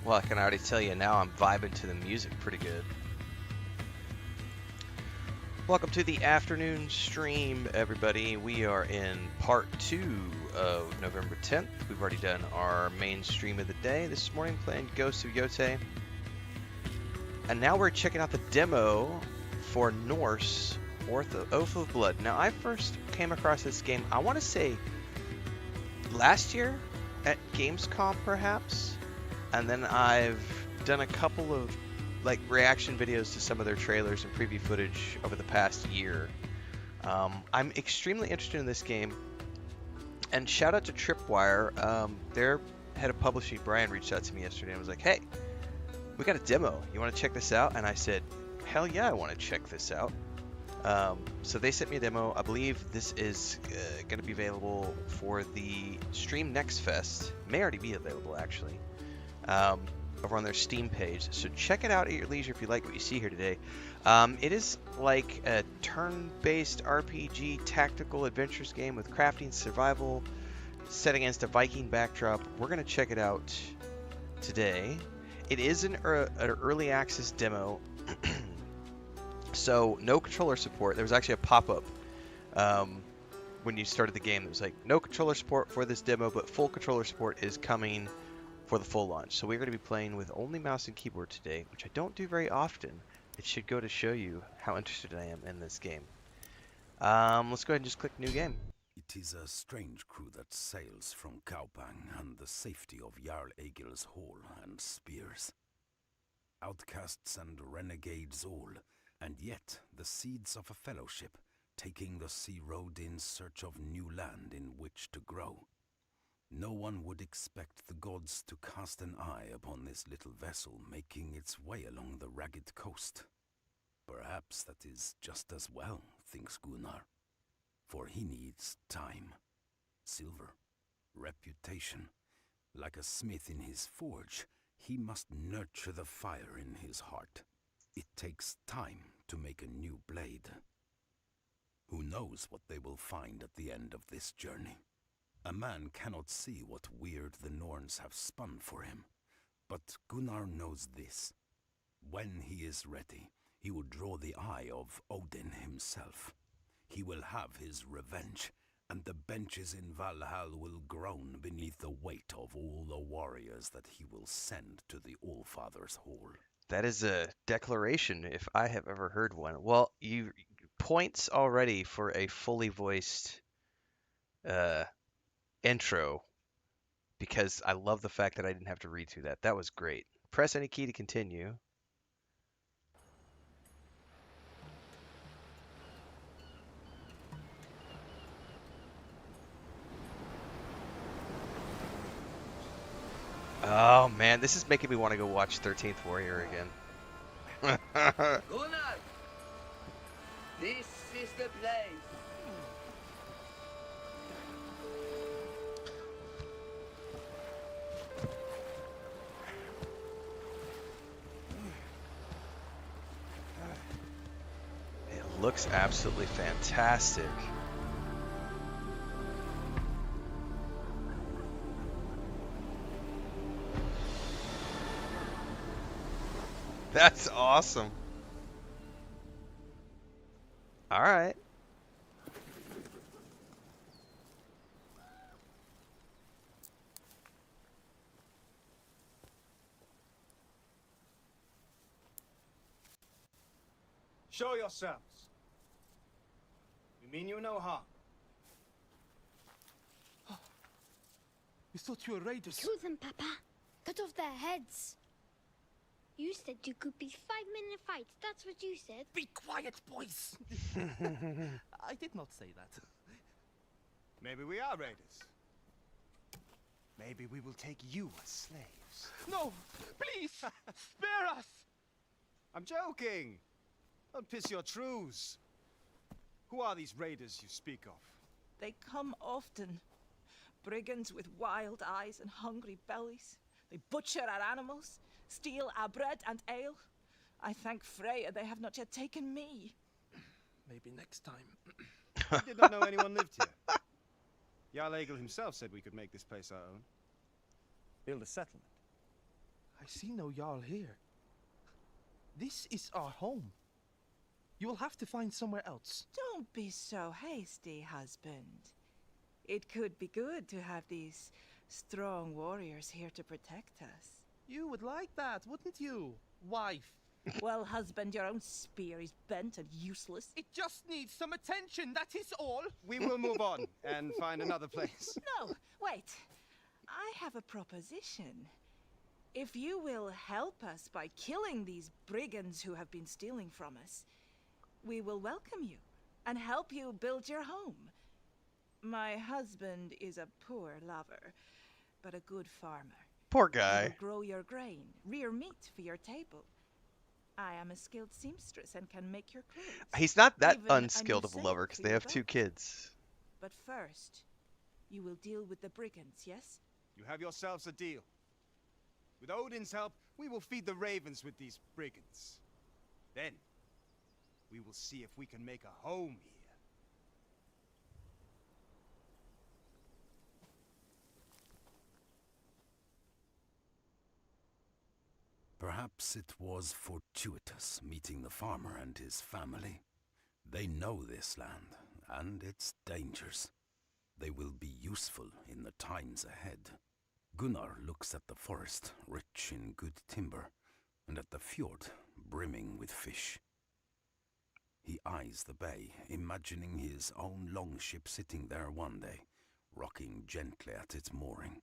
Well, I can already tell you now I'm vibing to the music pretty good. Welcome to the afternoon stream, everybody. We are in part 2 of November 10th. We've already done our main stream of the day this morning, playing Ghosts of Yote. And now we're checking out the demo for Norse, Oath of Blood. Now, I first came across this game, I want to say, last year at Gamescom, perhaps? And then I've done a couple of reaction videos to some of their trailers and preview footage over the past year. I'm extremely interested in this game, and shout out to Tripwire. Their head of publishing, Brian, reached out to me yesterday and was like, "Hey, we got a demo. You want to check this out?" And I said, "Hell yeah, I want to check this out." So they sent me a demo. I believe this is going to be available for the Stream Next Fest. May already be available, actually. Over on their Steam page, so check it out at your leisure if you like what you see here today. It is like a turn-based RPG tactical adventures game with crafting, survival, set against a Viking backdrop. We're going to check it out today. It is an early access demo, so no controller support. There was actually a pop-up when you started the game that was like, no controller support for this demo, but full controller support is coming for the full launch. So we're going to be playing with only mouse and keyboard today, which I don't do very often. It should go to show you how interested I am in this game. Let's go ahead and just click new game. It is a strange crew that sails from Kaupang and the safety of Jarl Egil's hall and spears. Outcasts and renegades all, and yet the seeds of a fellowship, taking the sea road in search of new land in which to grow. No one would expect the gods to cast an eye upon this little vessel making its way along the ragged coast. Perhaps that is just as well, thinks Gunnar, for he needs time, silver, reputation. Like a smith in his forge, he must nurture the fire in his heart. It takes time to make a new blade. Who knows what they will find at the end of this journey? A man cannot see what weird the Norns have spun for him, but Gunnar knows this. When he is ready, he will draw the eye of Odin himself. He will have his revenge, and the benches in Valhall will groan beneath the weight of all the warriors that he will send to the Allfather's hall. That is a declaration, if I have ever heard one. Well, you points already for a fully voiced intro, because I love the fact that I didn't have to read through that. That was great. Press any key to continue. Oh man, this is making me want to go watch 13th Warrior again. Gunnar! This is the place! It looks absolutely fantastic. That's awesome. All right. Show yourselves. We mean you no harm. We thought you were raiders. Kill them, Papa. Cut off their heads. You said you could beat 5-minute fights. That's what you said. Be quiet, boys! I did not say that. Maybe we are raiders. Maybe we will take you as slaves. No! Please! Spare us! I'm joking. Don't piss your trews. Who are these raiders you speak of? They come often. Brigands with wild eyes and hungry bellies. They butcher our animals, steal our bread and ale. I thank Freya they have not yet taken me. Maybe next time. I did not know anyone lived here. Jarl Egil himself said we could make this place our own. Build a settlement. I see no Jarl here. This is our home. You will have to find somewhere else. Don't be so hasty, husband. It could be good to have these strong warriors here to protect us. You would like that, wouldn't you, wife? Well, husband, your own spear is bent and useless. It just needs some attention, that is all. We will move on and find another place. No, wait. I have a proposition. If you will help us by killing these brigands who have been stealing from us, we will welcome you and help you build your home. My husband is a poor lover, but a good farmer. Poor He guy. will grow your grain, rear meat for your table. I am a skilled seamstress and can make your clothes. He's not that Even a new unskilled of a sail lover because for they your have 2 boat. kids. But first, you will deal with the brigands, yes? You have yourselves a deal. With Odin's help, we will feed the ravens with these brigands. Then, we will see if we can make a home here. Perhaps it was fortuitous meeting the farmer and his family. They know this land and its dangers. They will be useful in the times ahead. Gunnar looks at the forest, rich in good timber, and at the fjord, brimming with fish. He eyes the bay, imagining his own longship sitting there one day, rocking gently at its mooring.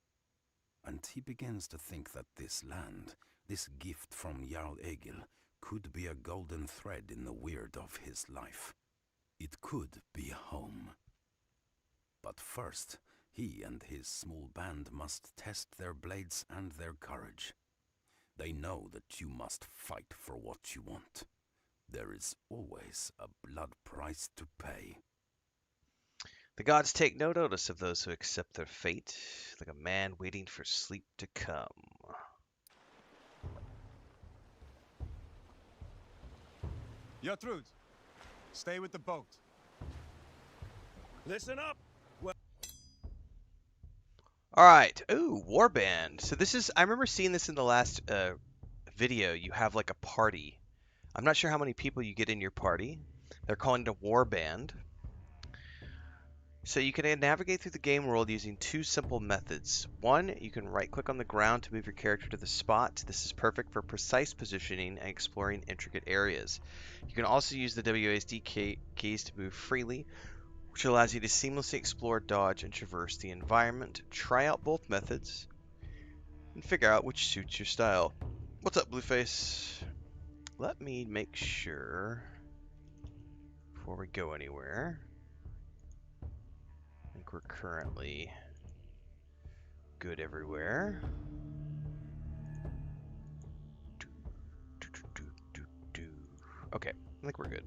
And he begins to think that this land, this gift from Jarl Egil, could be a golden thread in the weird of his life. It could be home. But first, he and his small band must test their blades and their courage. They know that you must fight for what you want. There is always a blood price to pay. The gods take no notice of those who accept their fate, like a man waiting for sleep to come. Gertrude, stay with the boat. Listen up! Alright, ooh, warband. So this is, I remember seeing this in the last video. You have like a party. I'm not sure how many people you get in your party. They're calling it a warband. So you can navigate through the game world using 2 simple methods. One, you can right-click on the ground to move your character to the spot. This is perfect for precise positioning and exploring intricate areas. You can also use the WASD keys to move freely, which allows you to seamlessly explore, dodge, and traverse the environment. Try out both methods and figure out which suits your style. What's up, Blueface? Let me make sure before we go anywhere. I think we're currently good everywhere. Okay, I think we're good.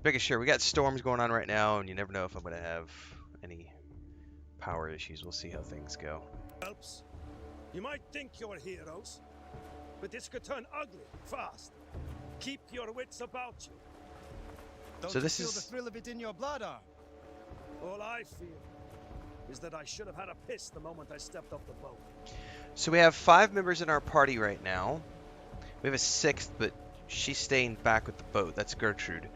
Making sure. We got storms going on right now, and you never know if I'm going to have any power issues. We'll see how things go. Helps. You might think you're heroes, but this could turn ugly fast. Keep your wits about you. Don't So you this feel is- the thrill of it in your blood, Arm? All I feel is that I should have had a piss the moment I stepped off the boat. So we have 5 members in our party right now. We have a 6th, but she's staying back with the boat. That's Gertrude.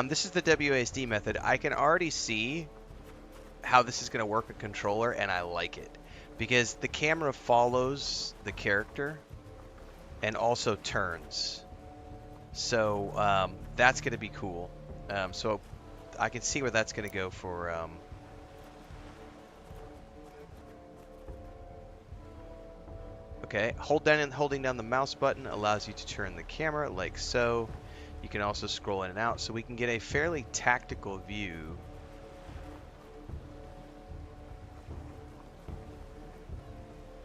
This is the WASD method. I can already see how this is going to work with controller, and I like it. Because the camera follows the character and also turns. So that's going to be cool. So I can see where that's going to go for... Okay, holding down the mouse button allows you to turn the camera like so. You can also scroll in and out, so we can get a fairly tactical view.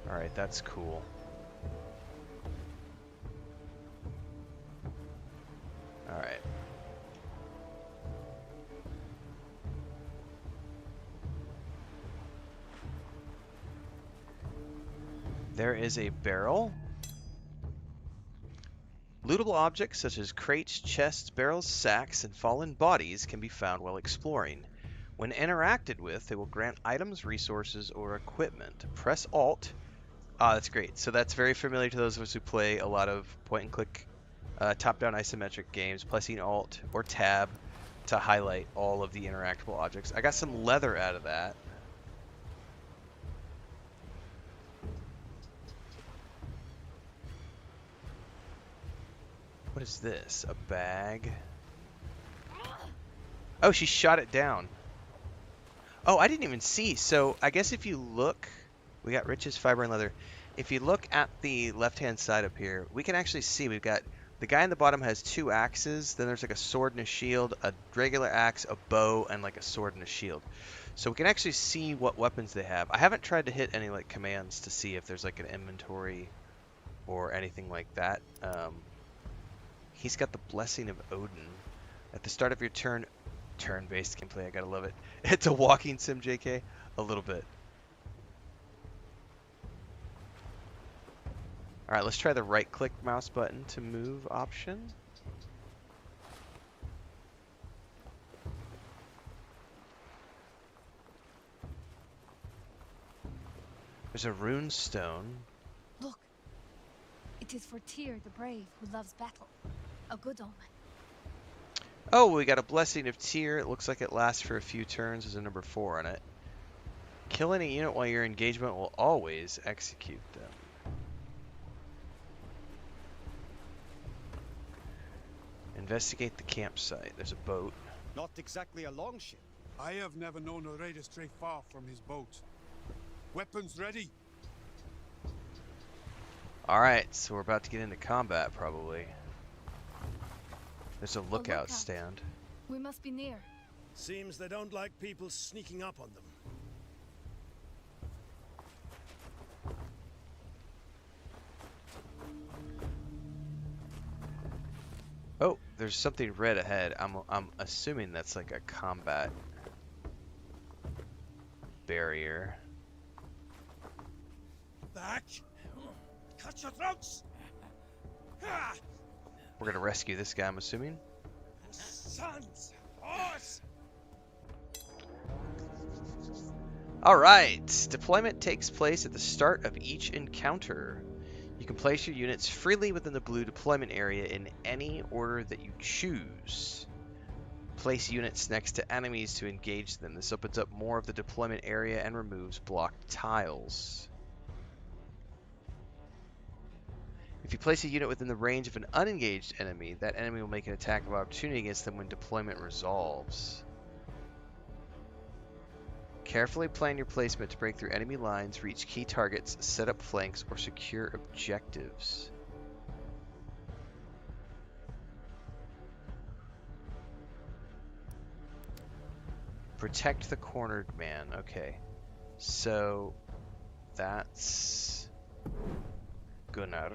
Alright, that's cool. Alright. There is a barrel. Lootable objects such as crates, chests, barrels, sacks, and fallen bodies can be found while exploring. When interacted with, they will grant items, resources, or equipment. Press Alt Ah, that's great. So that's very familiar to those of us who play a lot of point-and-click top-down isometric games, pressing Alt or Tab to highlight all of the interactable objects. I got some leather out of that. What is this? A bag? Oh, she shot it down. Oh, I didn't even see. So I guess if you look, we got riches, fiber, and leather. If you look at the left-hand side up here, we can actually see we've got the guy in the bottom has 2 axes. Then there's like a sword and a shield, a regular axe, a bow, and like a sword and a shield. So we can actually see what weapons they have. I haven't tried to hit any like commands to see if there's like an inventory or anything like that. He's got the Blessing of Odin. At the start of your turn-based gameplay, I gotta love it. It's a walking sim, JK. A little bit. Alright, let's try the right-click mouse button to move option. There's a rune stone. Look. It is for Tyr the brave who loves battle. A good omen. Oh, we got a Blessing of Tyr. It looks like it lasts for a few turns. There's a number 4 on it. Kill any unit while your engagement will always execute them. Investigate the campsite. There's a boat. Not exactly a long ship. I have never known a raider stray far from his boat. Weapons ready. Alright, so we're about to get into combat, probably. There's a lookout stand. We must be near. Seems they don't like people sneaking up on them. Oh, there's something red ahead. I'm assuming that's like a combat barrier. Back! Cut your throats! We're gonna rescue this guy, I'm assuming. Sons! Horse! Alright, deployment takes place at the start of each encounter. You can place your units freely within the blue deployment area in any order that you choose. Place units next to enemies to engage them. This opens up more of the deployment area and removes blocked tiles. If you place a unit within the range of an unengaged enemy, that enemy will make an attack of opportunity against them when deployment resolves. Carefully plan your placement to break through enemy lines, reach key targets, set up flanks, or secure objectives. Protect the cornered man. Okay. So that's Gunnar.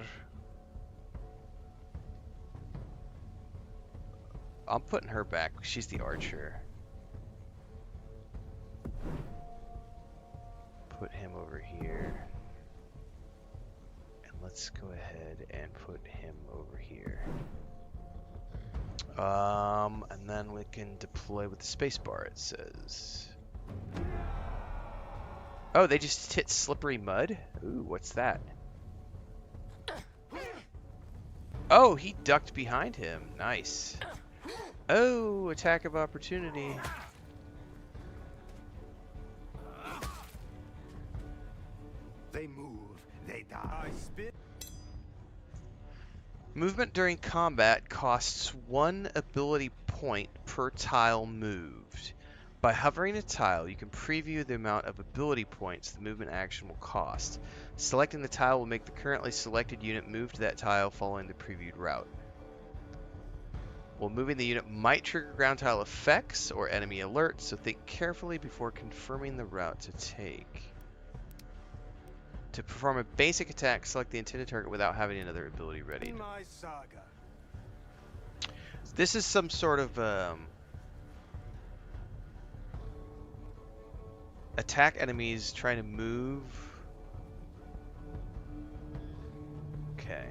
I'm putting her back. She's the archer. Put him over here. And let's go ahead and put him over here. And then we can deploy with the spacebar, it says. Oh, they just hit slippery mud? Ooh, what's that? Oh, he ducked behind him. Nice. Oh, attack of opportunity. They move, they die. Movement during combat costs 1 ability point per tile moved. By hovering a tile, you can preview the amount of ability points the movement action will cost. Selecting the tile will make the currently selected unit move to that tile following the previewed route. While moving the unit might trigger ground tile effects or enemy alerts, so think carefully before confirming the route to take. To perform a basic attack, select the intended target without having another ability ready. My saga. This is some sort of attack enemies trying to move. Okay.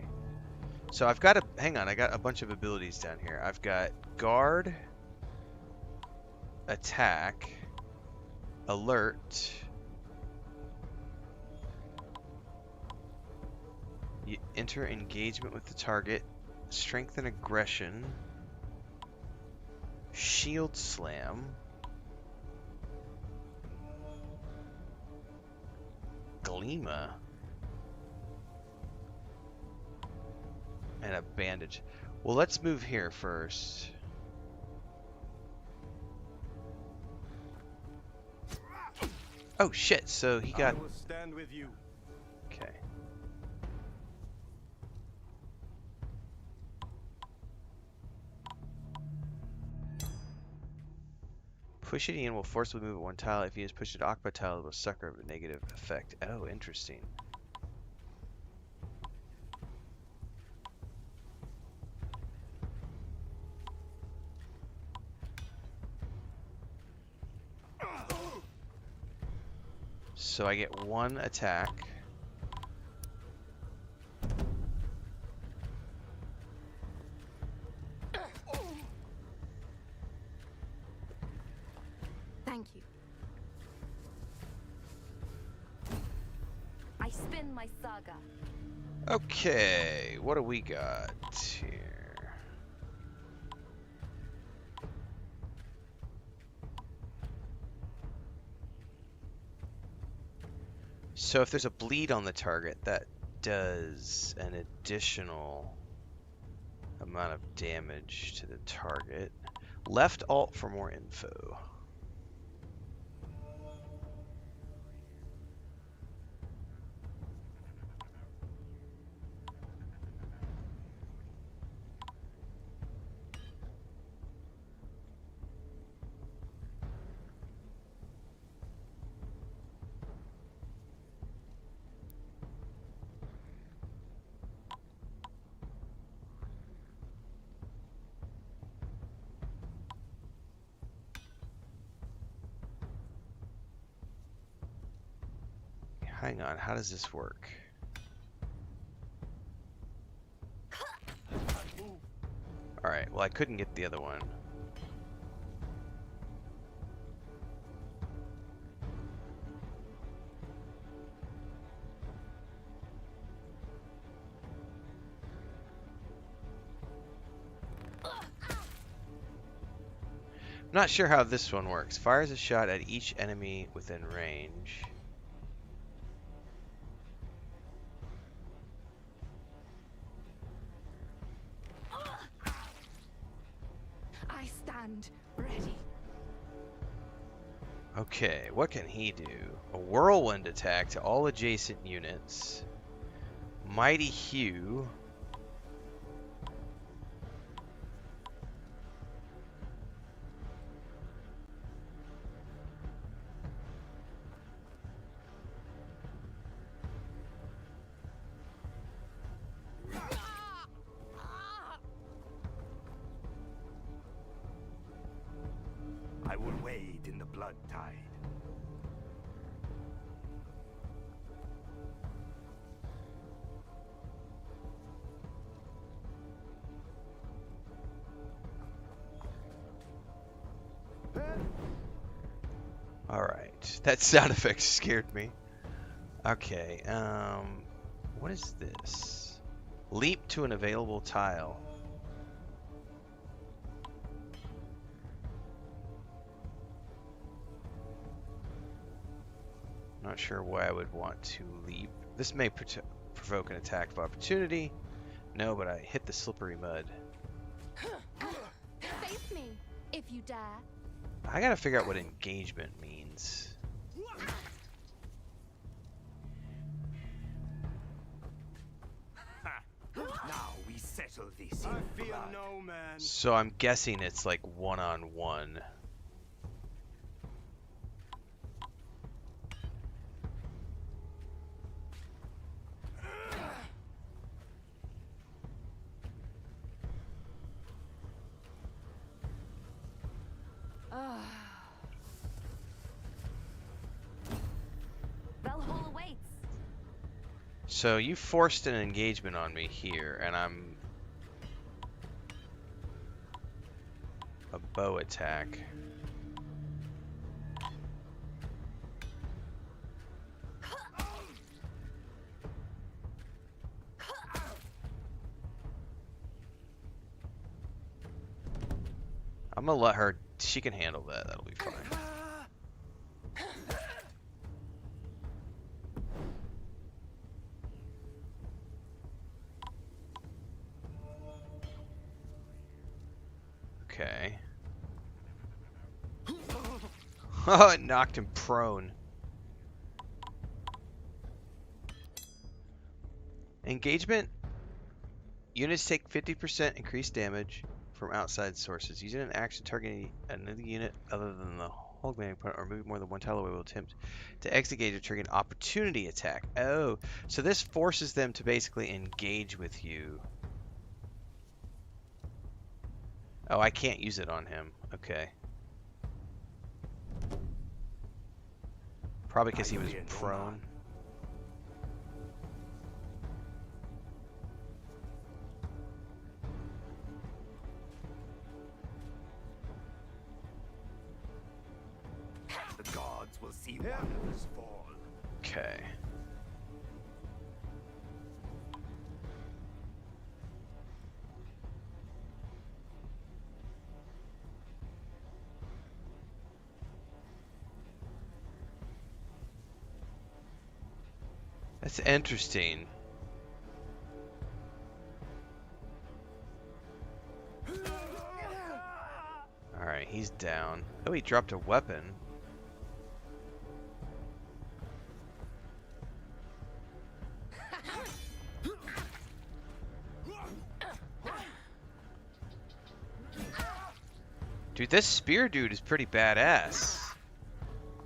So I've got I got a bunch of abilities down here. I've got guard, attack, alert, You enter engagement with the target. Strengthen aggression. Shield slam. Gleema. And a bandage. Well, let's move here first. Oh shit, so he got... I will stand with you. Okay. Push it in will forcibly move one tile. If he is pushed to occupied tile, it will sucker a negative effect. Oh, interesting. So I get one attack. Thank you. I spin my saga. Okay, what do we got here? So if there's a bleed on the target, that does an additional amount of damage to the target. Left alt for more info. Hang on, how does this work? Alright, well I couldn't get the other one. I'm not sure how this one works. Fires a shot at each enemy within range. I stand ready. Okay, what can he do? A whirlwind attack to all adjacent units. Mighty Hue. I will wade in the blood tide. Alright, that sound effect scared me. Okay, what is this? Leap to an available tile. Not sure why I would want to leap. This may provoke an attack of opportunity. No, but I hit the slippery mud. Face me, if you dare. I gotta figure out what engagement means. Now we settle this in I feel blood. no man. So I'm guessing it's like one-on-one. Valhalla awaits. So you forced an engagement on me here, and I'm a bow attack. I'm gonna let her. She can handle that. That'll be fine. Okay. Oh, it knocked him prone. Engagement. Units take 50% increased damage from outside sources. Using an action targeting another unit other than the whole commanding opponent or moving more than one tile away will attempt to exit gauge or trigger an opportunity attack. Oh, so this forces them to basically engage with you. Oh, I can't use it on him. Okay. Probably because he was prone. The gods will see one of us fall. Okay. That's interesting. Alright, he's down. Oh, he dropped a weapon. Dude, this spear dude is pretty badass.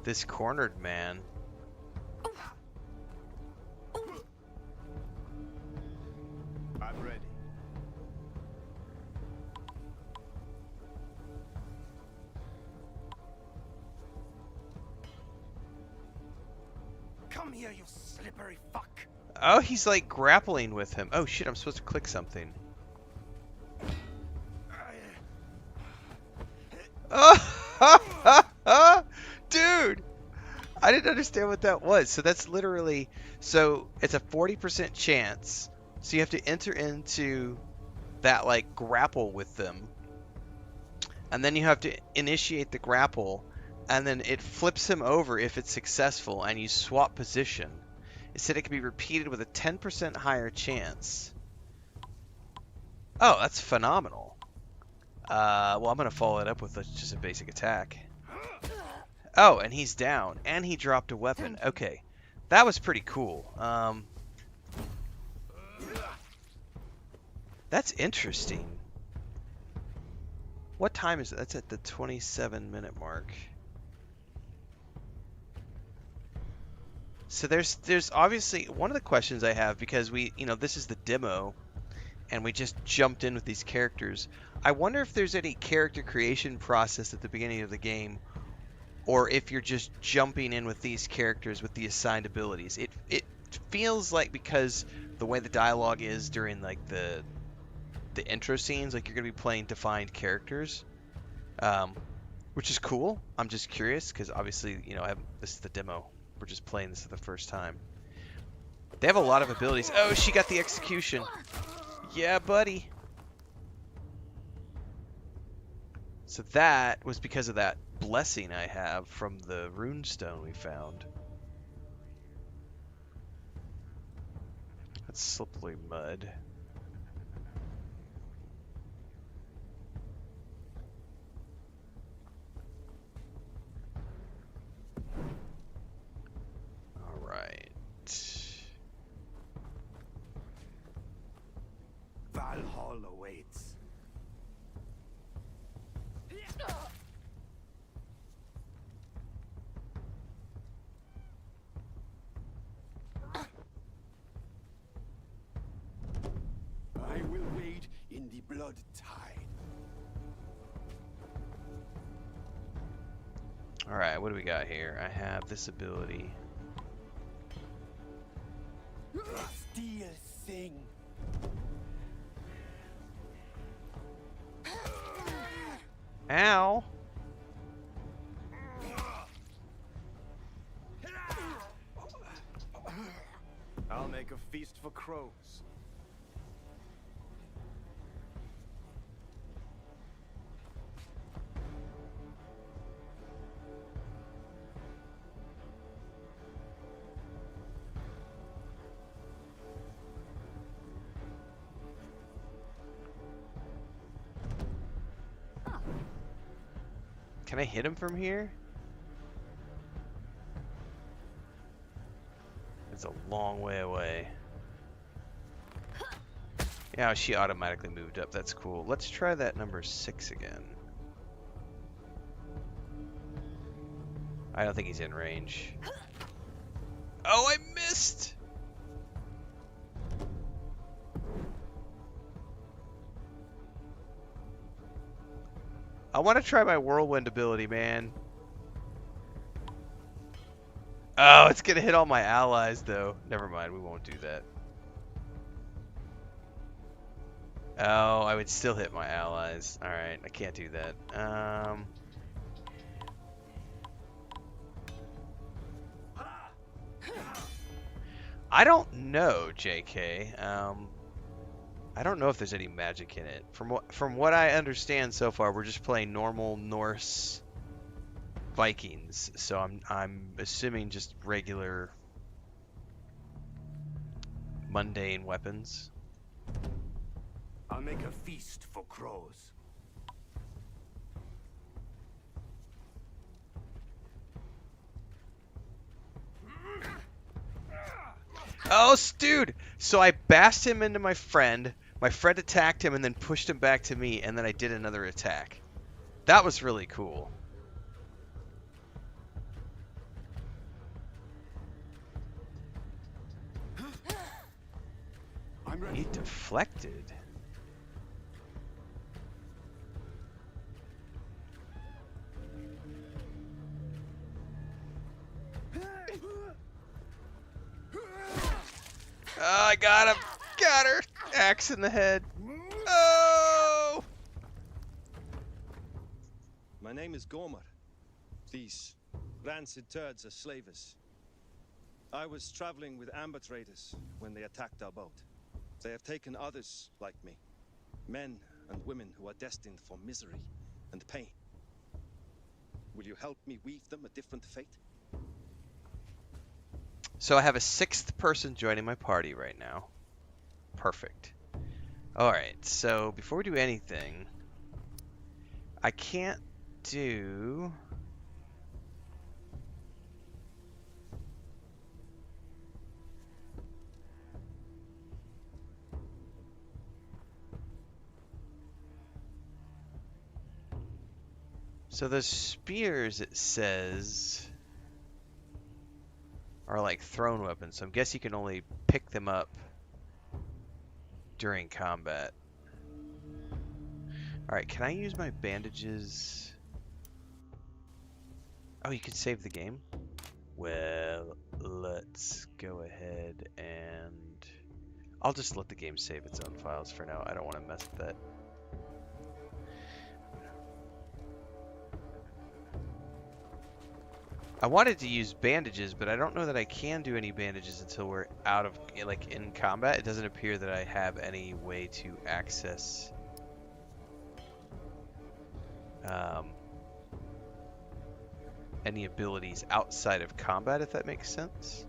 This cornered man. I'm ready. Come here, you slippery fuck. Oh, he's like grappling with him. Oh shit, I'm supposed to click something. Oh, dude, I didn't understand what that was. So that's literally, so it's a 40% chance. So you have to enter into that like grapple with them. And then you have to initiate the grapple. And then it flips him over if it's successful and you swap position. It said it can be repeated with a 10% higher chance. Oh, that's phenomenal. Well, I'm going to follow it up with just a basic attack. Oh, and he's down. And he dropped a weapon. Okay. That was pretty cool. That's interesting. What time is it? That's at the 27-minute mark. So there's obviously one of the questions I have, because this is the demo and we just jumped in with these characters. I wonder if there's any character creation process at the beginning of the game, or if you're just jumping in with these characters with the assigned abilities. It feels like, because the way the dialogue is during like the intro scenes, like you're going to be playing defined characters. Which is cool. I'm just curious because obviously, this is the demo. We're just playing this for the first time. They have a lot of abilities. Oh, she got the execution. Yeah, buddy. So that was because of that blessing I have from the runestone we found. That's slippery mud. Valhalla awaits. I will wade in the blood tide. Alright, what do we got here? I have this ability. Steel thing. Ow! I'll make a feast for crows. Can I hit him from here? It's a long way away. Yeah, she automatically moved up. That's cool. Let's try that number 6 again. I don't think he's in range. Oh, I missed! I want to try my whirlwind ability, man. Oh, it's gonna hit all my allies, though. Never mind, we won't do that. Oh, I would still hit my allies. Alright, I can't do that. I don't know, JK. I don't know if there's any magic in it. From what I understand so far, we're just playing normal Norse Vikings. So I'm assuming just regular mundane weapons. I'll make a feast for crows. Oh, dude! So I bashed him into my friend attacked him and then pushed him back to me, and then I did another attack. That was really cool. I'm ready. He deflected. Oh, I got him. Got her. Axe in the head. Oh! My name is Gomer. These rancid turds are slavers. I was traveling with amber traders when they attacked our boat. They have taken others like me, men and women who are destined for misery and pain. Will you help me weave them a different fate? So I have a 6th person joining my party right now. Perfect. Alright, so before we do anything, I can't do... So those spears, it says, are like thrown weapons, so I guess you can only pick them up during combat. Alright, can I use my bandages? Oh, you can save the game? Well, let's go ahead and... I'll just let the game save its own files for now. I don't want to mess with that. I wanted to use bandages, but I don't know that I can do any bandages until we're out of, like, in combat. It doesn't appear that I have any way to access any abilities outside of combat, if that makes sense.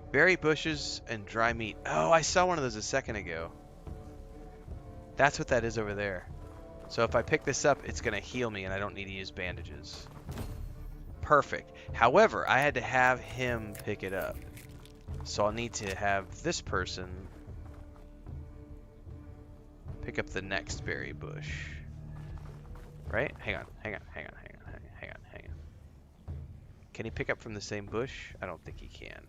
Berry bushes and dry meat. Oh, I saw one of those a second ago. That's what that is over there. So if I pick this up, it's going to heal me and I don't need to use bandages. Perfect. However, I had to have him pick it up. So I'll need to have this person pick up the next berry bush. Right? Hang on. Can he pick up from the same bush? I don't think he can.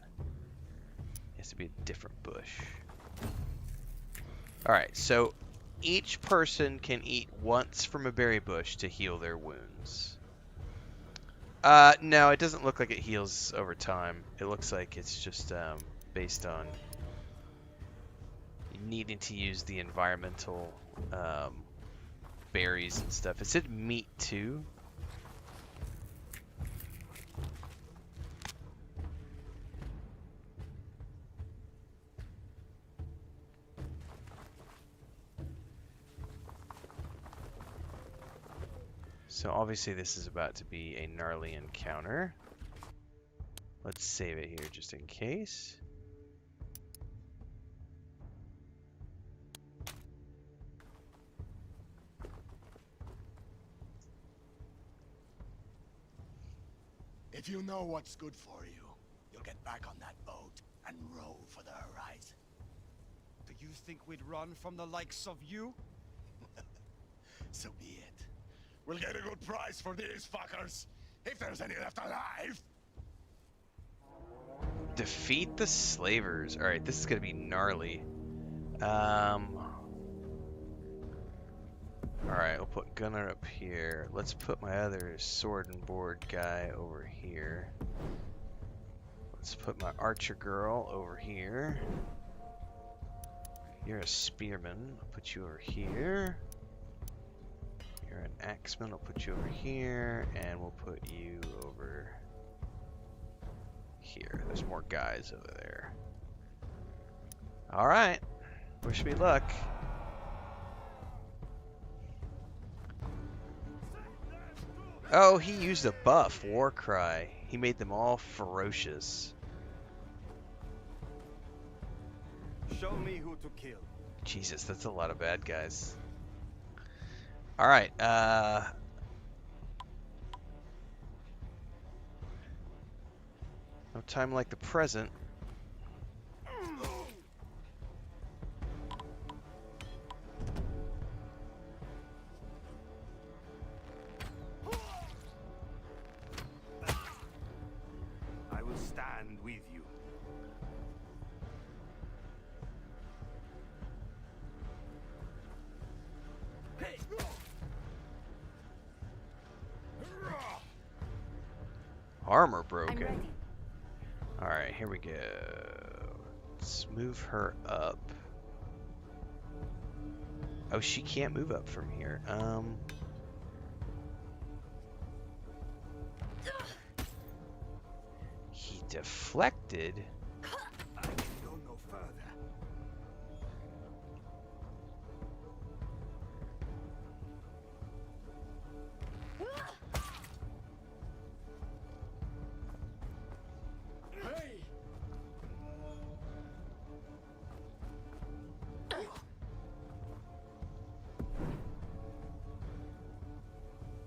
It has to be a different bush. Alright, so each person can eat once from a berry bush to heal their wounds. No, it doesn't look like it heals over time. It looks like it's just based on needing to use the environmental berries and stuff. It said meat too. So obviously this is about to be a gnarly encounter. Let's save it here just in case. If you know what's good for you, you'll get back on that boat and row for the horizon. Do you think we'd run from the likes of you? So be it. We'll get a good price for these fuckers, if there's any left alive. Defeat the slavers. Alright, this is gonna be gnarly. Alright, we'll put Gunner up here. Let's put my other sword and board guy over here. Let's put my archer girl over here. You're a spearman. I'll put you over here. You're an axeman. I'll put you over here. And we'll put you over here. There's more guys over there. Alright. Wish me luck. Oh, he used a buff, War Cry. He made them all ferocious. Show me who to kill. Jesus, that's a lot of bad guys. Alright, no time like the present. I will stand with you. Armor broken. Alright, here we go. Let's move her up. Oh, she can't move up from here. He deflected. I can go no further.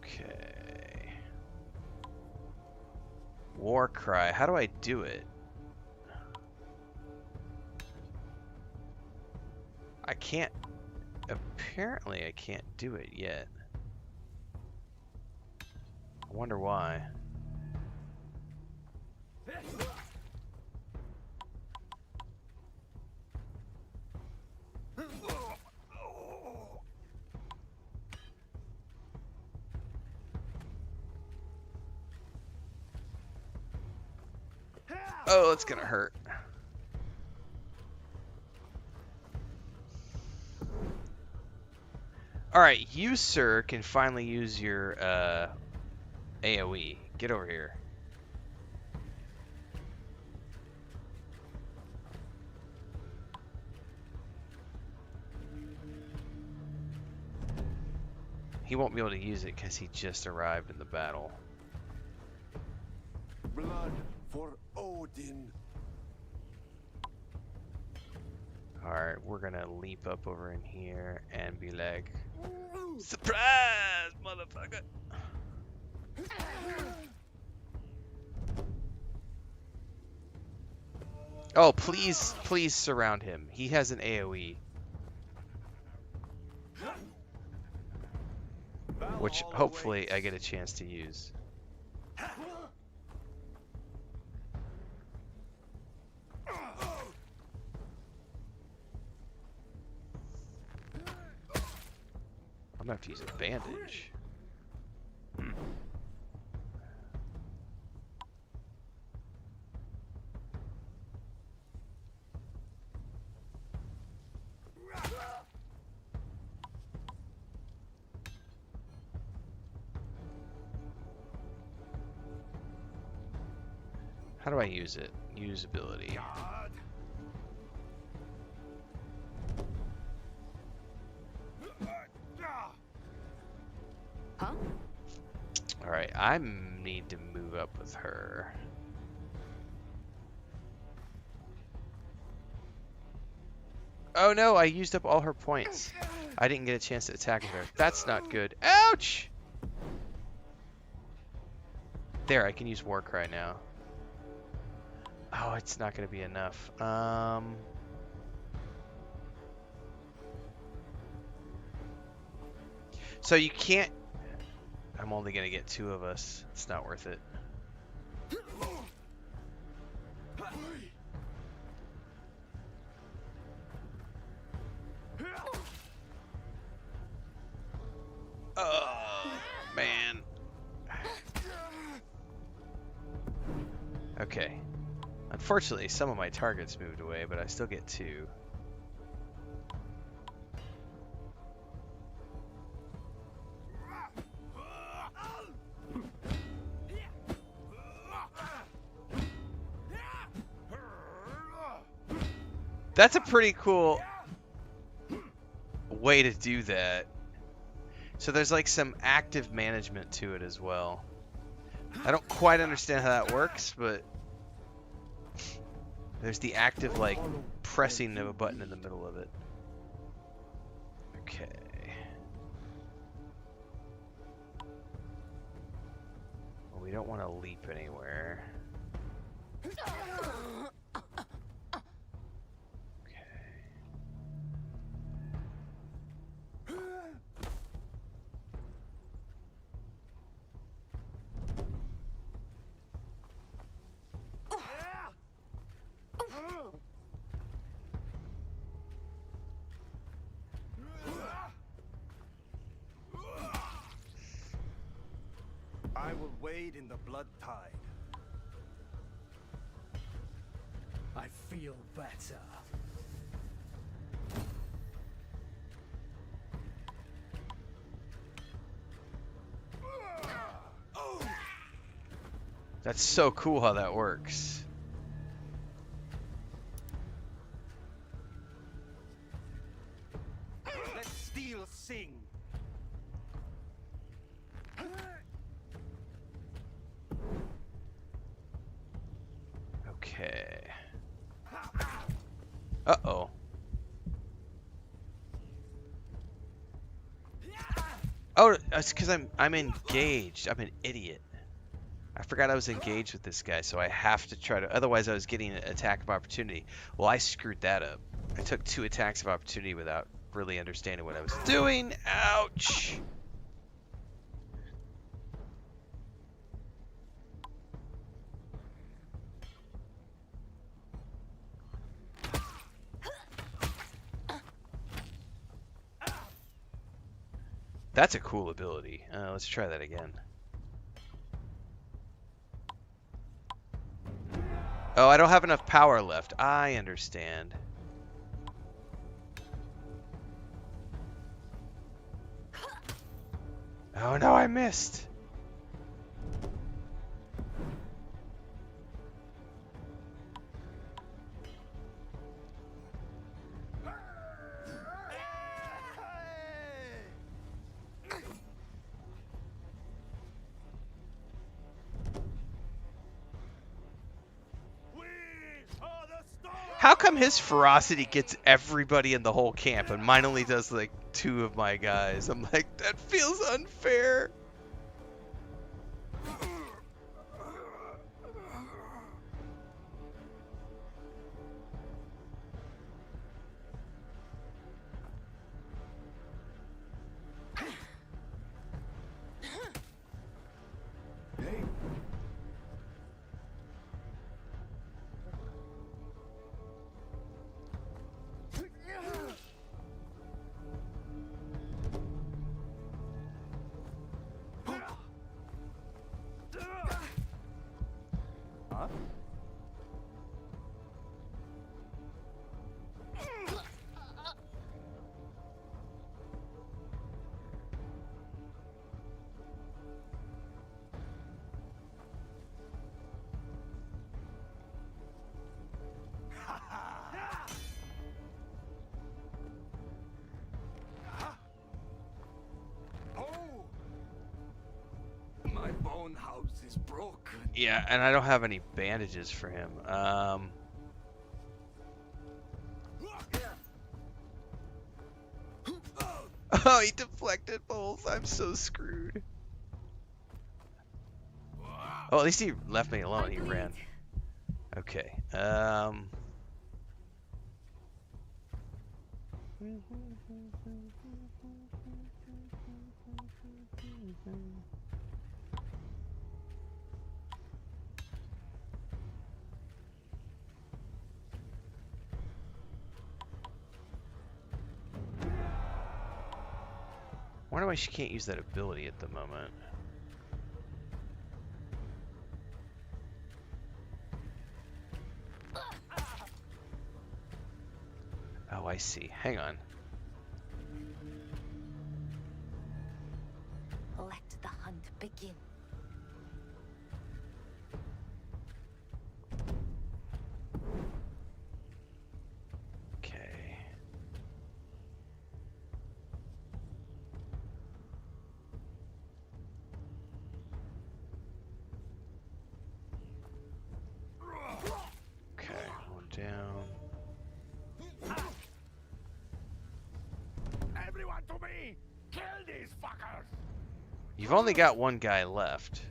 Okay. War Cry. How do I do it? I can't. Apparently, I can't do it yet. I wonder why. Oh, it's gonna hurt. Alright, you, sir, can finally use your AoE. Get over here. He won't be able to use it because he just arrived in the battle. Blood for Odin. Alright, we're gonna leap up over in here and be like, surprise, motherfucker! Oh, please, please surround him. He has an AoE. Which, hopefully, I get a chance to use. I'm gonna have to use a bandage. How do I use it? Usability. Huh? Alright, I need to move up with her. Oh no, I used up all her points. I didn't get a chance to attack with her. That's not good. Ouch! There, I can use Warcry now. Oh, it's not going to be enough. So you can't... I'm only going to get 2 of us. It's not worth it. Oh, man. Okay. Unfortunately, some of my targets moved away, but I still get 2. That's a pretty cool way to do that. So there's like some active management to it as well. I don't quite understand how that works, but there's the active like pressing of a button in the middle of it. Okay. Well, we don't want to leap anywhere. I will wade in the blood tide. I feel better. That's so cool how that works. Let steel sing. Okay. Uh-oh. Oh, it's because I'm engaged. I'm an idiot. I forgot I was engaged with this guy, so I have to try to... Otherwise, I was getting an attack of opportunity. Well, I screwed that up. I took 2 attacks of opportunity without really understanding what I was doing. Ouch! That's a cool ability. Let's try that again. Oh, I don't have enough power left. I understand. Oh no, I missed. How come his ferocity gets everybody in the whole camp and mine only does like 2 of my guys? I'm like, that feels unfair. own house is broken. Yeah, and I don't have any bandages for him. Oh, he deflected both. I'm so screwed. Oh, at least he left me alone. He ran. Okay. Wonder why she can't use that ability at the moment. Oh, I see. Hang on. Let the hunt begin. Okay. Okay, one down. Everyone to me! Kill these fuckers! You've only got one guy left.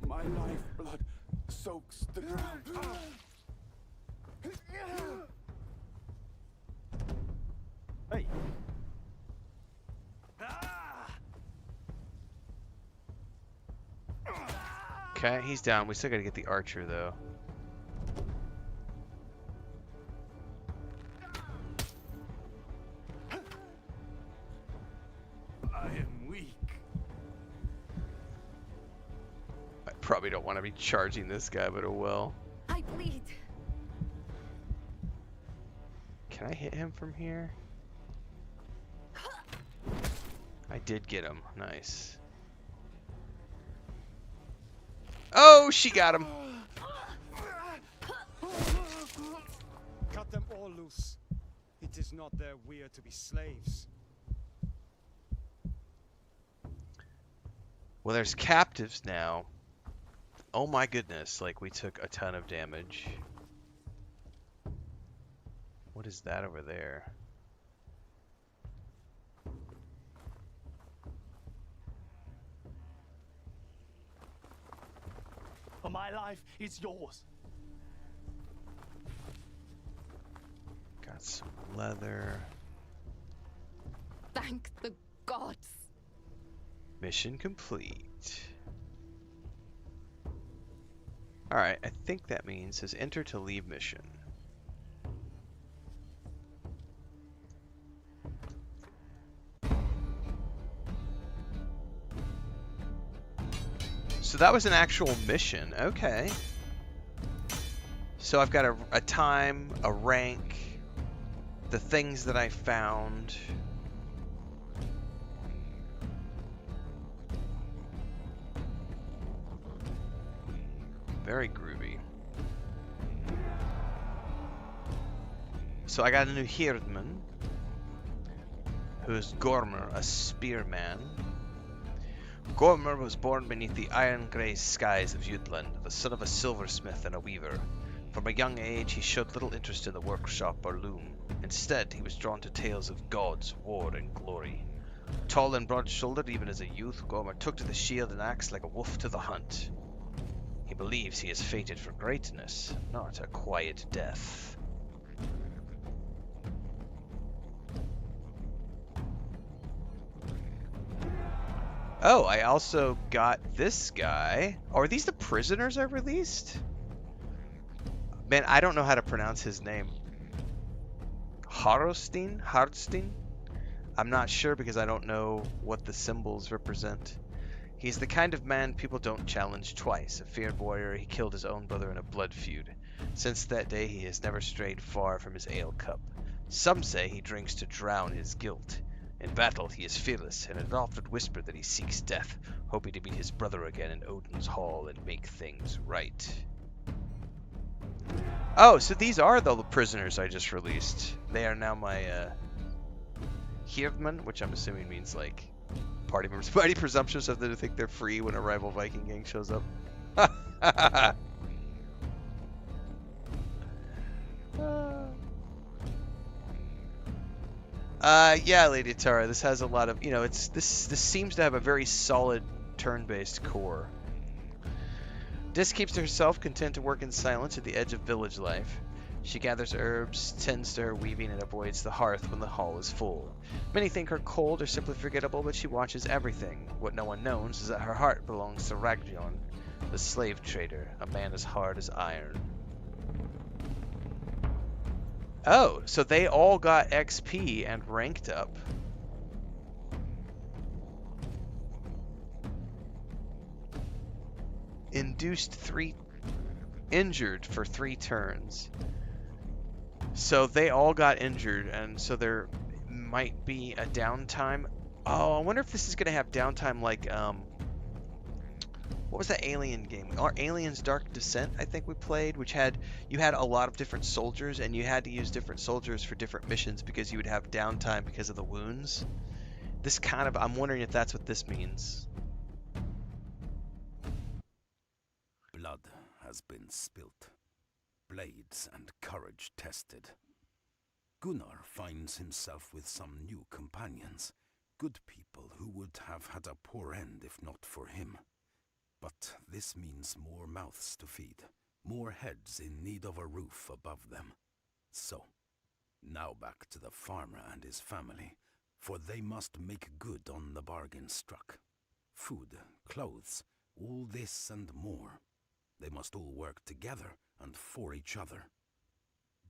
My lifeblood soaks the ground. Hey. Okay, he's down. We still gotta get the archer, though. I am weak. I probably don't want to be charging this guy, but oh well. I bleed. Can I hit him from here? I did get him. Nice. Oh, she got him. Cut them all loose. It is not their weir to be slaves. Well, there's captives now. Oh my goodness, like we took a ton of damage. What is that over there? My life is yours. Got some leather. Thank the gods. Mission complete. Alright, I think that means says enter to leave mission. So that was an actual mission. Okay. So I've got a time, a rank, the things that I found. Very groovy. So I got a new herdman, who is Gormer, a spearman. Gormer was born beneath the iron-grey skies of Jutland, the son of a silversmith and a weaver. From a young age, he showed little interest in the workshop or loom. Instead, he was drawn to tales of gods, war, and glory. Tall and broad-shouldered even as a youth, Gormer took to the shield and axe like a wolf to the hunt. He believes he is fated for greatness, not a quiet death. Oh, I also got this guy. Oh, are these the prisoners I released? Man, I don't know how to pronounce his name. Hardstein? I'm not sure because I don't know what the symbols represent. He's the kind of man people don't challenge twice. A feared warrior, he killed his own brother in a blood feud. Since that day, he has never strayed far from his ale cup. Some say he drinks to drown his guilt. In battle, he is fearless, and it often whispered that he seeks death, hoping to meet his brother again in Odin's hall and make things right. Oh, so these are the prisoners I just released. They are now my Hirdman, which I'm assuming means like party members. Mighty presumptuous of them to think they're free when a rival Viking gang shows up. Yeah, Lady Tara, this has a lot of, this seems to have a very solid turn-based core. Dis keeps to herself, content to work in silence at the edge of village life. She gathers herbs, tends to her weaving, and avoids the hearth when the hall is full. Many think her cold or simply forgettable, but she watches everything. What no one knows is that her heart belongs to Ragjon, the slave trader, a man as hard as iron. Oh, so they all got XP and ranked up. Injured for 3 turns. So they all got injured, and so there might be a downtime. Oh, I wonder if this is going to have downtime like, what was that alien game? Or Aliens Dark Descent, I think we played, which you had a lot of different soldiers, and you had to use different soldiers for different missions because you would have downtime because of the wounds. This kind of, I'm wondering if that's what this means. Blood has been spilt, blades and courage tested. Gunnar finds himself with some new companions, good people who would have had a poor end if not for him. But this means more mouths to feed, more heads in need of a roof above them. So, now back to the farmer and his family, for they must make good on the bargain struck. Food, clothes, all this and more. They must all work together and for each other.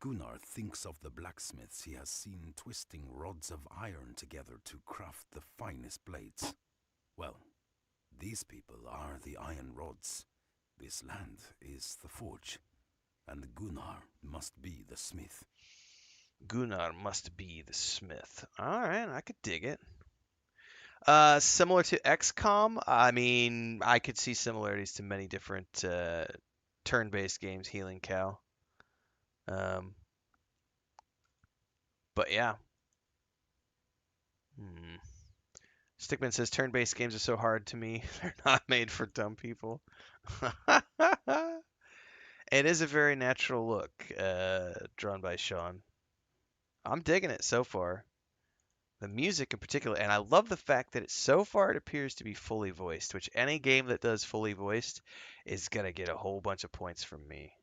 Gunnar thinks of the blacksmiths he has seen twisting rods of iron together to craft the finest blades. Well, these people are the iron rods. This land is the forge, and Gunnar must be the smith. Gunnar must be the smith. Alright, I could dig it. Similar to XCOM, I mean, I could see similarities to many different turn-based games, Healing Cow. But yeah. Stickman says, turn-based games are so hard to me. They're not made for dumb people. It is a very natural look, drawn by Sean. I'm digging it so far. The music in particular, and I love the fact that so far it appears to be fully voiced, which any game that does fully voiced is going to get a whole bunch of points from me.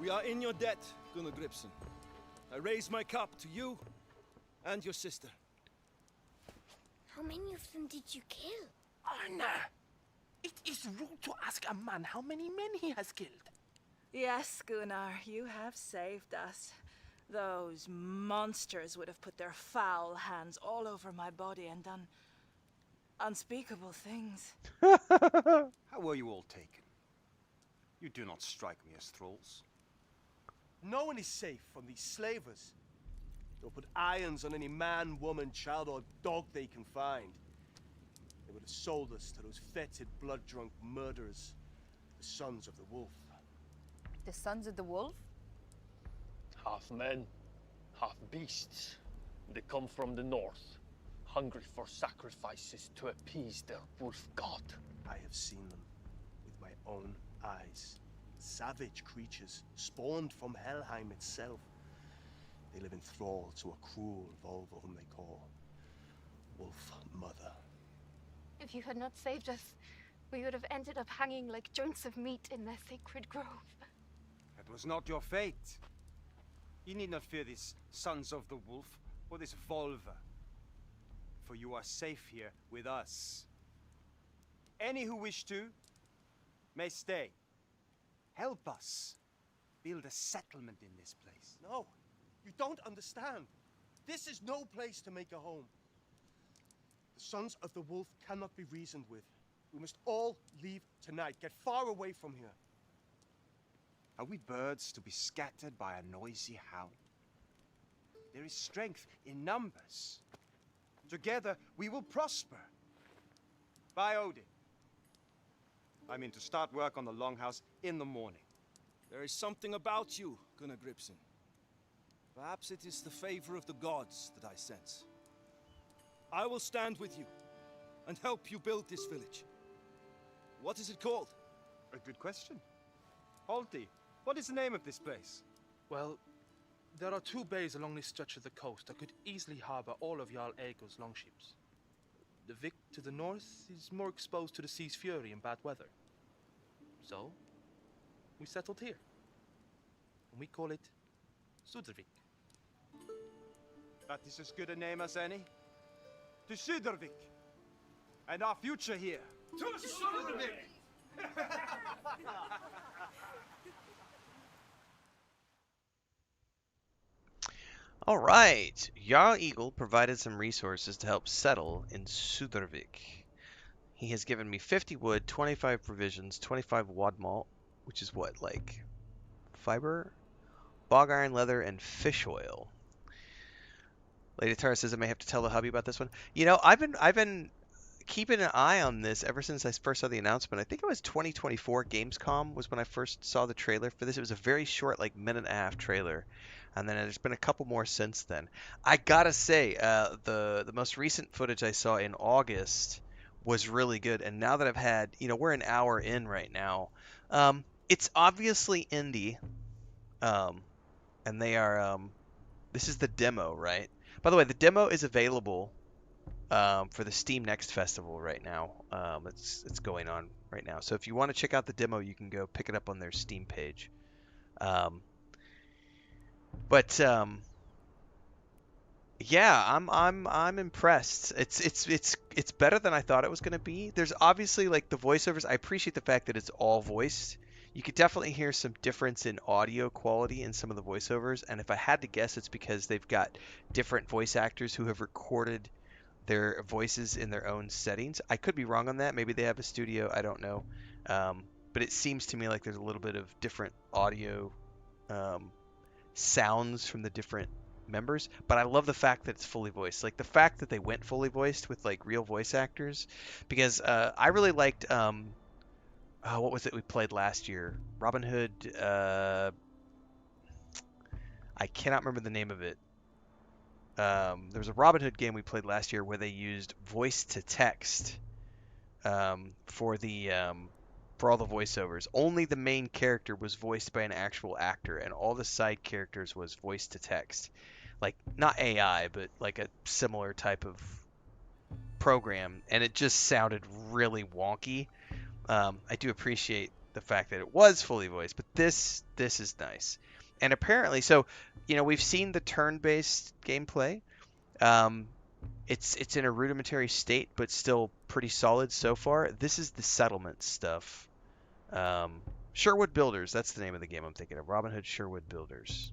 We are in your debt, Gunnar Gripson. I raise my cup to you and your sister. How many of them did you kill? Arna! It is rude to ask a man how many men he has killed. Yes, Gunnar, you have saved us. Those monsters would have put their foul hands all over my body and done unspeakable things. How were you all taken? You do not strike me as thralls. No one is safe from these slavers. They'll put irons on any man, woman, child, or dog they can find. They would have sold us to those fetid, blood-drunk murderers, the Sons of the Wolf. The Sons of the Wolf? Half men, half beasts. They come from the north, hungry for sacrifices to appease their wolf god. I have seen them with my own eyes. Savage creatures, spawned from Helheim itself. They live in thrall to a cruel Volva whom they call Wolf Mother. If you had not saved us, we would have ended up hanging like joints of meat in their sacred grove. That was not your fate. You need not fear these Sons of the Wolf or this Volva, for you are safe here with us. Any who wish to may stay. Help us build a settlement in this place. No, you don't understand. This is no place to make a home. The Sons of the Wolf cannot be reasoned with. We must all leave tonight. Get far away from here. Are we birds to be scattered by a noisy howl? There is strength in numbers. Together we will prosper. By Odin. I mean to start work on the longhouse in the morning. There is something about you, Gunnar Gripson. Perhaps it is the favor of the gods that I sense. I will stand with you and help you build this village. What is it called? A good question. Holti, what is the name of this place? Well, there are 2 bays along this stretch of the coast that could easily harbor all of Jarl Egil's longships. The Vik to the north is more exposed to the sea's fury in bad weather. So, we settled here. And we call it Sudrvik. That is as good a name as any. To Sudrvik. And our future here. To Sudrvik! All right, Jarl Eagle provided some resources to help settle in Sudrvik. He has given me 50 wood, 25 provisions, 25 wad malt, which is what, like fiber, bog iron, leather, and fish oil. Lady Tara says I may have to tell the hubby about this one. You know, I've been keeping an eye on this ever since I first saw the announcement. I think it was 2024 Gamescom was when I first saw the trailer for this. It was a very short, like minute and a half trailer. And then there's been a couple more since then. I gotta say, the most recent footage I saw in August was really good. And now that I've had, you know, we're an hour in right now. It's obviously indie. And they are, this is the demo, right? By the way, the demo is available for the Steam Next Festival right now. It's going on right now. So if you want to check out the demo, you can go pick it up on their Steam page. Yeah, I'm impressed. It's better than I thought it was going to be. There's obviously like the voiceovers. I appreciate the fact that it's all voiced. You could definitely hear some difference in audio quality in some of the voiceovers, and if I had to guess, it's because they've got different voice actors who have recorded their voices in their own settings. I could be wrong on that. Maybe they have a studio. I don't know. But it seems to me like there's a little bit of different audio sounds from the different members. But I love the fact that it's fully voiced. Like the fact that they went fully voiced with like real voice actors, because I really liked what was it we played last year? Robin Hood. I cannot remember the name of it. There was a Robin Hood game we played last year where they used voice to text for all the voiceovers. Only the main character was voiced by an actual actor, and all the side characters was voice to text. Like not AI, but like a similar type of program, and it just sounded really wonky. I do appreciate the fact that it was fully voiced, but this is nice. And apparently, so you know, we've seen the turn-based gameplay. It's in a rudimentary state, but still pretty solid so far. This is the settlement stuff. Sherwood Builders, that's the name of the game I'm thinking of. Robin Hood Sherwood Builders.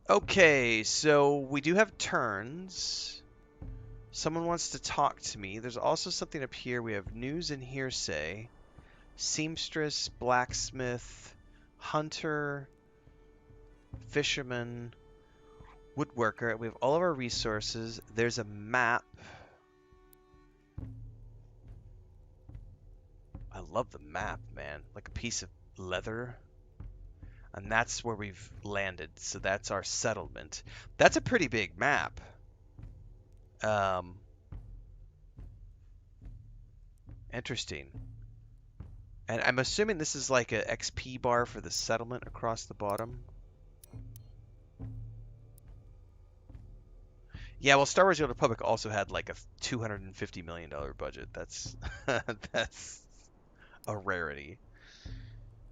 Okay, so we do have turns. Someone wants to talk to me. There's also something up here. We have news and hearsay. Seamstress, blacksmith, hunter, fisherman, woodworker. We have all of our resources. There's a map. I love the map, man. Like a piece of leather. And that's where we've landed. So that's our settlement. That's a pretty big map. Interesting. And I'm assuming this is like a XP bar for the settlement across the bottom. Yeah, well, Star Wars: The Old Republic also had like a $250 million budget. That's that's a rarity.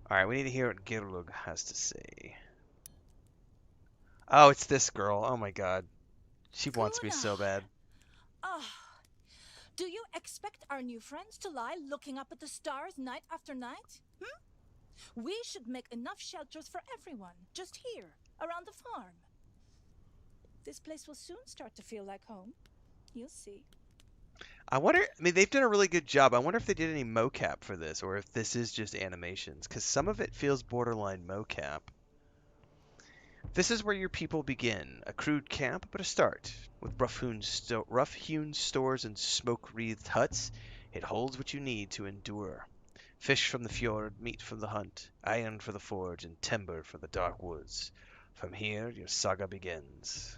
All right, we need to hear what Girlug has to say. Oh, it's this girl. Oh my God, she wants me so bad. Oh, do you expect our new friends to lie looking up at the stars night after night? We should make enough shelters for everyone, just here, around the farm. This place will soon start to feel like home. You'll see. I wonder, I mean, they've done a really good job. I wonder if they did any mocap for this, or if this is just animations, because some of it feels borderline mocap. This is where your people begin. A crude camp, but a start. With rough-hewn stores and smoke-wreathed huts, it holds what you need to endure. Fish from the fjord, meat from the hunt, iron for the forge, and timber for the dark woods. From here, your saga begins.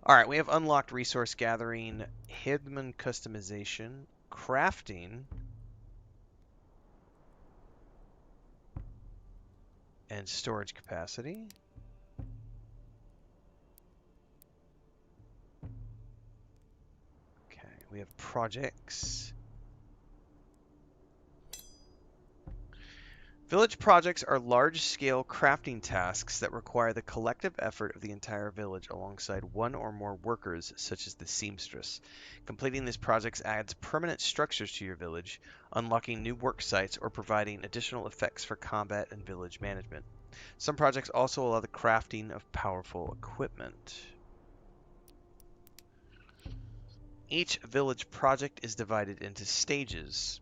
Alright, we have unlocked resource gathering, Hidman customization, crafting, and storage capacity. Okay, we have projects. Village projects are large-scale crafting tasks that require the collective effort of the entire village alongside one or more workers, such as the seamstress. Completing these projects adds permanent structures to your village, unlocking new work sites or providing additional effects for combat and village management. Some projects also allow the crafting of powerful equipment. Each village project is divided into stages,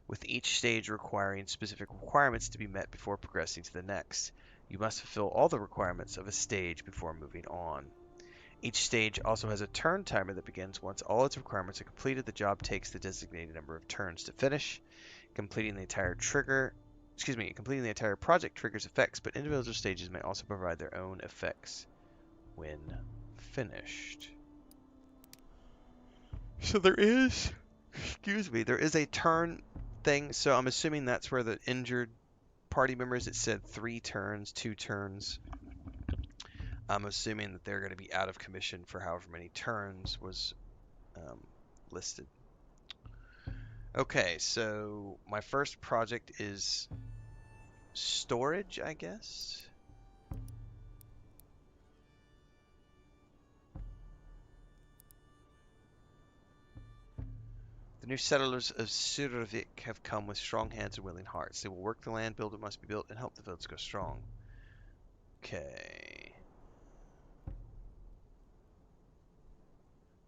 with each stage requiring specific requirements to be met before progressing to the next. You must fulfill all the requirements of a stage before moving on. Each stage also has a turn timer that begins once all its requirements are completed. The job takes the designated number of turns to finish. Completing the entire project triggers effects, but individual stages may also provide their own effects when finished. So there is a turn thing, so I'm assuming that's where the injured party members, it said 3 turns, 2 turns. I'm assuming that they're going to be out of commission for however many turns was listed. Okay, so my first project is storage, I guess. The new settlers of Survik have come with strong hands and willing hearts. They will work the land, build what must be built, and help the village go strong. Okay.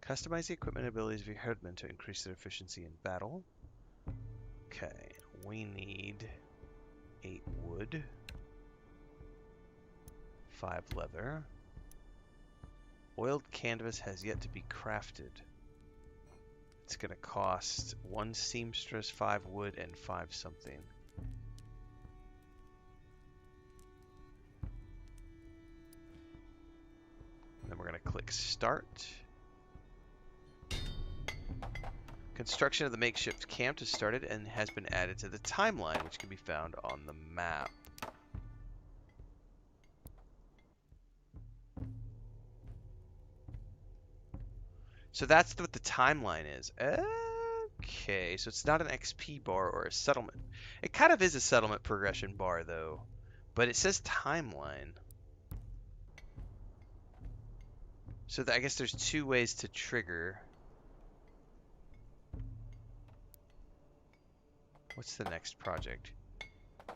Customize the equipment and abilities of your herdmen to increase their efficiency in battle. Okay, we need 8 wood, 5 leather. Oiled canvas has yet to be crafted. It's going to cost 1 seamstress, 5 wood, and 5 something. And then we're going to click start. Construction of the makeshift camp has started and has been added to the timeline, which can be found on the map. So that's what the timeline is. Okay, so it's not an XP bar or a settlement. It kind of is a settlement progression bar, though. But it says timeline. So I guess there's 2 ways to trigger. What's the next project?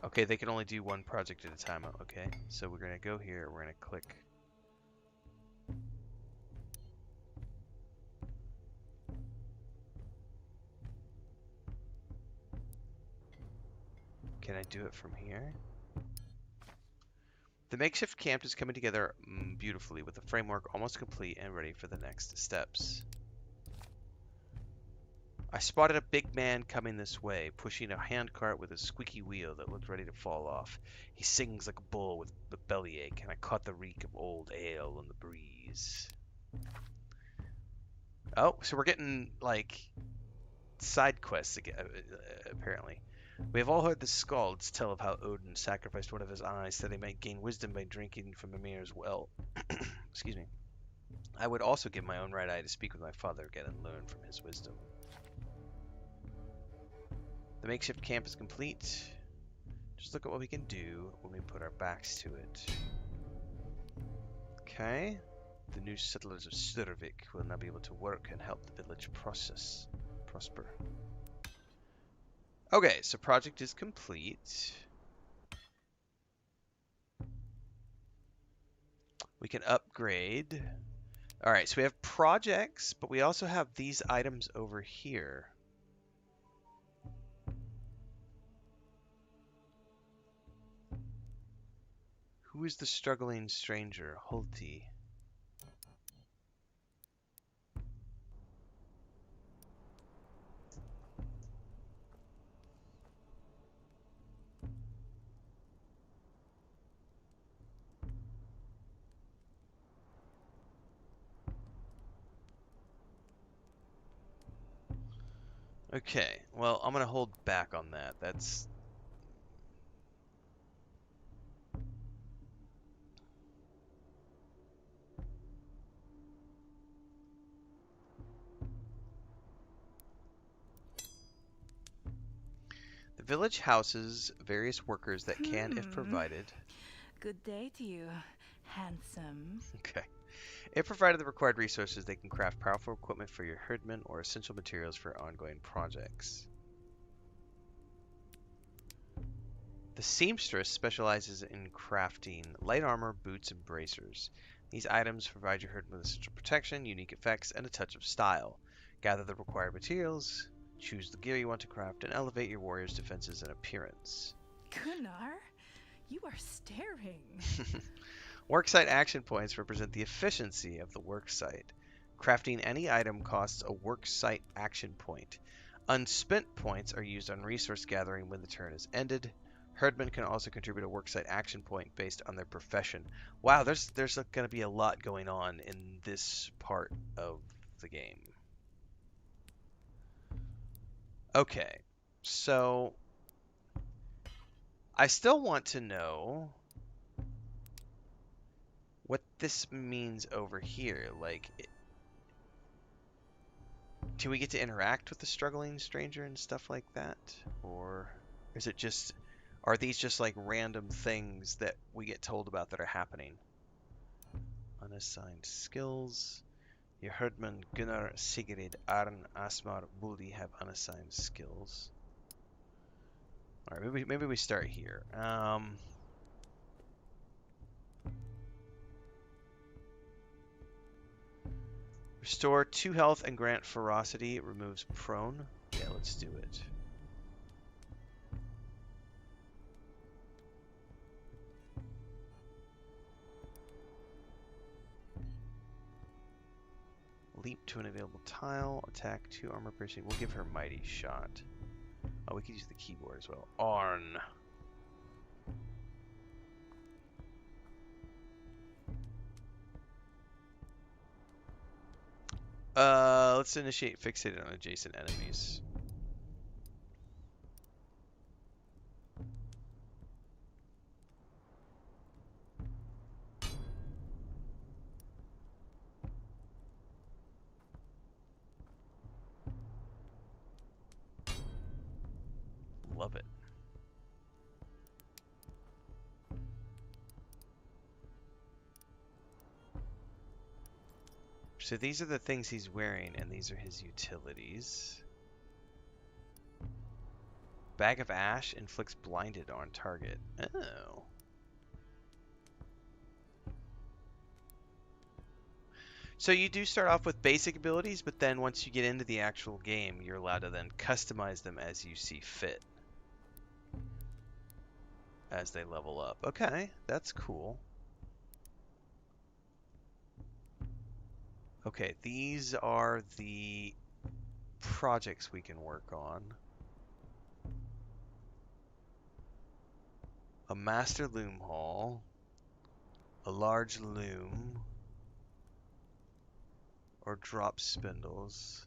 Okay, they can only do 1 project at a time. Okay, so we're going to go here. We're going to click. Can I do it from here? The makeshift camp is coming together beautifully, with the framework almost complete and ready for the next steps. I spotted a big man coming this way, pushing a handcart with a squeaky wheel that looked ready to fall off. He sings like a bull with a bellyache, and I caught the reek of old ale in the breeze. Oh, so we're getting, like, side quests again, apparently. We have all heard the skalds tell of how Odin sacrificed one of his eyes so they might gain wisdom by drinking from Mimir's well. Excuse me. I would also give my own right eye to speak with my father again and learn from his wisdom. The makeshift camp is complete. Just look at what we can do when we put our backs to it. Okay. The new settlers of Survik will now be able to work and help the village prosper. Okay, so project is complete. We can upgrade All right, so we have projects, but we also have these items over here. Who is the struggling stranger? Holti. Okay, well, I'm going to hold back on that. That's... The village houses various workers that can, if provided... Good day to you, handsome. Okay. If provided the required resources, they can craft powerful equipment for your herdmen or essential materials for ongoing projects. The seamstress specializes in crafting light armor, boots, and bracers. These items provide your herdmen with essential protection, unique effects, and a touch of style. Gather the required materials, choose the gear you want to craft, and elevate your warrior's defenses and appearance. Gunnar, you are staring. Worksite action points represent the efficiency of the worksite. Crafting any item costs a worksite action point. Unspent points are used on resource gathering when the turn is ended. Herdmen can also contribute a worksite action point based on their profession. Wow, there's going to be a lot going on in this part of the game. Okay, so I still want to know what this means over here. Like, do we get to interact with the struggling stranger and stuff like that? Or is it just, are these just like random things that we get told about that are happening? Unassigned skills. Your herdmen Gunnar, Sigrid, Arn, Asmar, Buli have unassigned skills. Alright, maybe we start here. Restore 2 health and grant ferocity. It removes prone. Yeah, let's do it. Leap to an available tile. Attack 2 armor piercing. We'll give her mighty shot. Oh, we could use the keyboard as well. Arn. Let's initiate fixated on adjacent enemies. Love it. So these are the things he's wearing, and these are his utilities. Bag of Ash inflicts blinded on target. Oh. So you do start off with basic abilities, but then once you get into the actual game, you're allowed to then customize them as you see fit. As they level up. Okay, that's cool. Okay, these are the projects we can work on. A master loom hall. A large loom. Or drop spindles.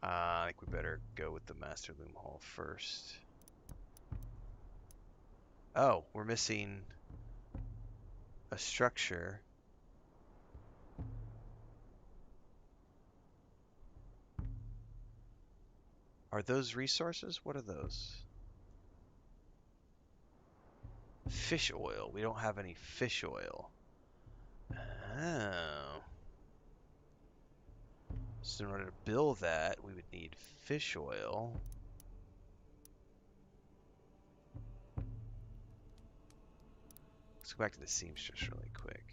I think we better go with the master loom hall first. Oh, we're missing a structure. Are those resources? What are those? Fish oil. We don't have any fish oil. Oh. So in order to build that, we would need fish oil. Let's go back to the seamstress really quick.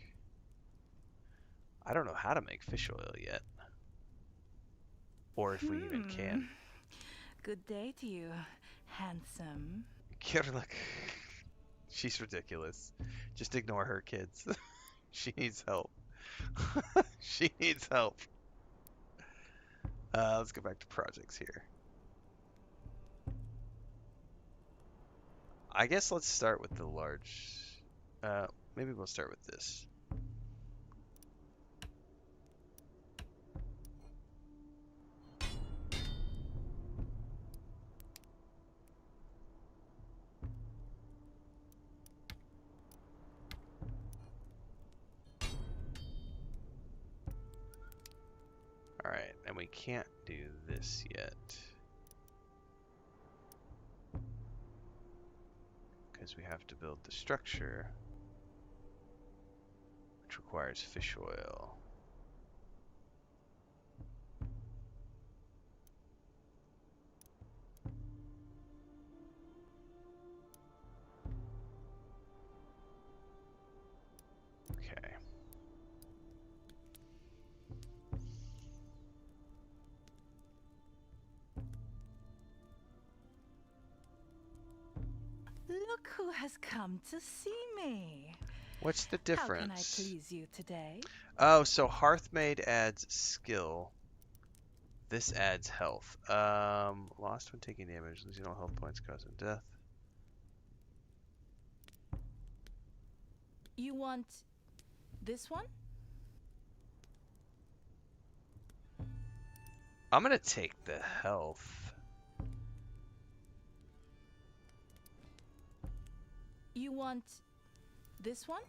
I don't know how to make fish oil yet. Or if we even can. Good day to you, handsome. Look, she's ridiculous. Just ignore her, kids. She needs help. She needs help. Let's go back to projects here. I guess let's start with the large. Maybe we'll start with this. Alright, and we can't do this yet. Because we have to build the structure, which requires fish oil. Okay. Look who has come to see me. What's the difference? How can I please you today? Oh, so Hearthmaid adds skill. This adds health. Lost when taking damage, losing all health points, causing death. You want this one? I'm gonna take the health. You want this one?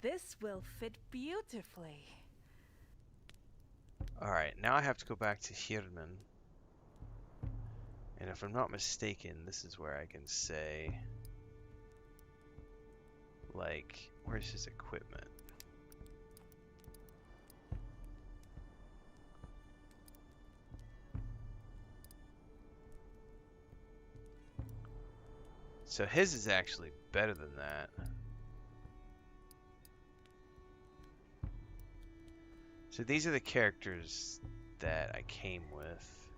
This will fit beautifully. Alright, now I have to go back to Hirman. And if I'm not mistaken, this is where I can say, like, where's his equipment? So his is actually better than that. So these are the characters that I came with.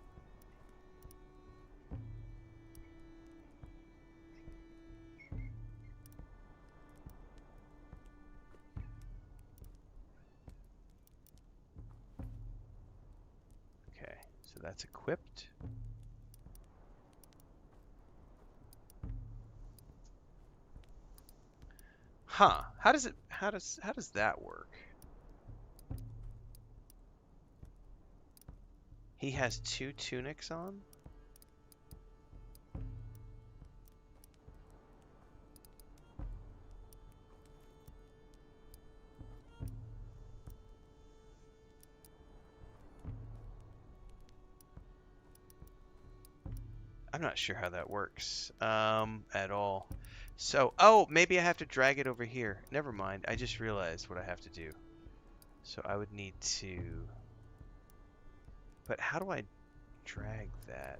Okay, so that's equipped. Huh, how does that work? He has 2 tunics on? I'm not sure how that works at all. So, oh, maybe I have to drag it over here. Never mind, I just realized what I have to do. So I would need to... But how do I drag that?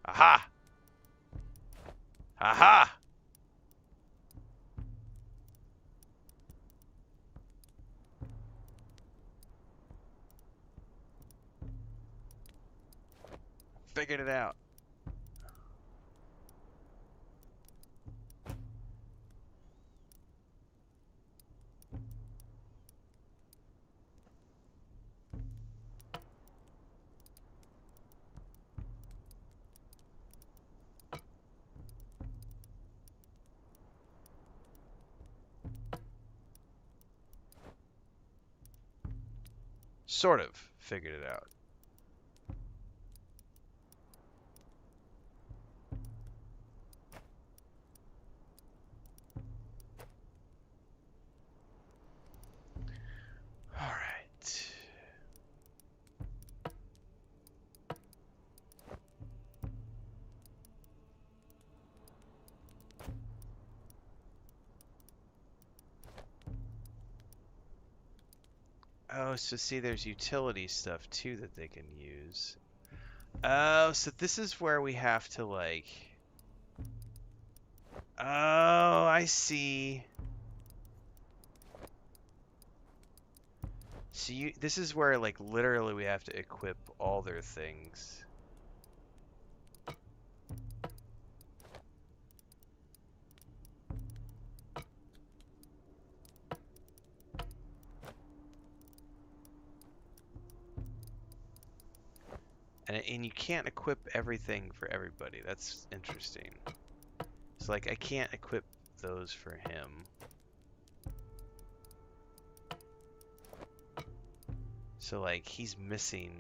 Aha! Aha! Figured it out. Sort of figured it out. All right. Oh, so see, there's utility stuff too that they can use. Oh, so this is where we have to, like... Oh, I see. So this is where, like, literally we have to equip all their things. And you can't equip everything for everybody. That's interesting. So, like, I can't equip those for him. So, like, he's missing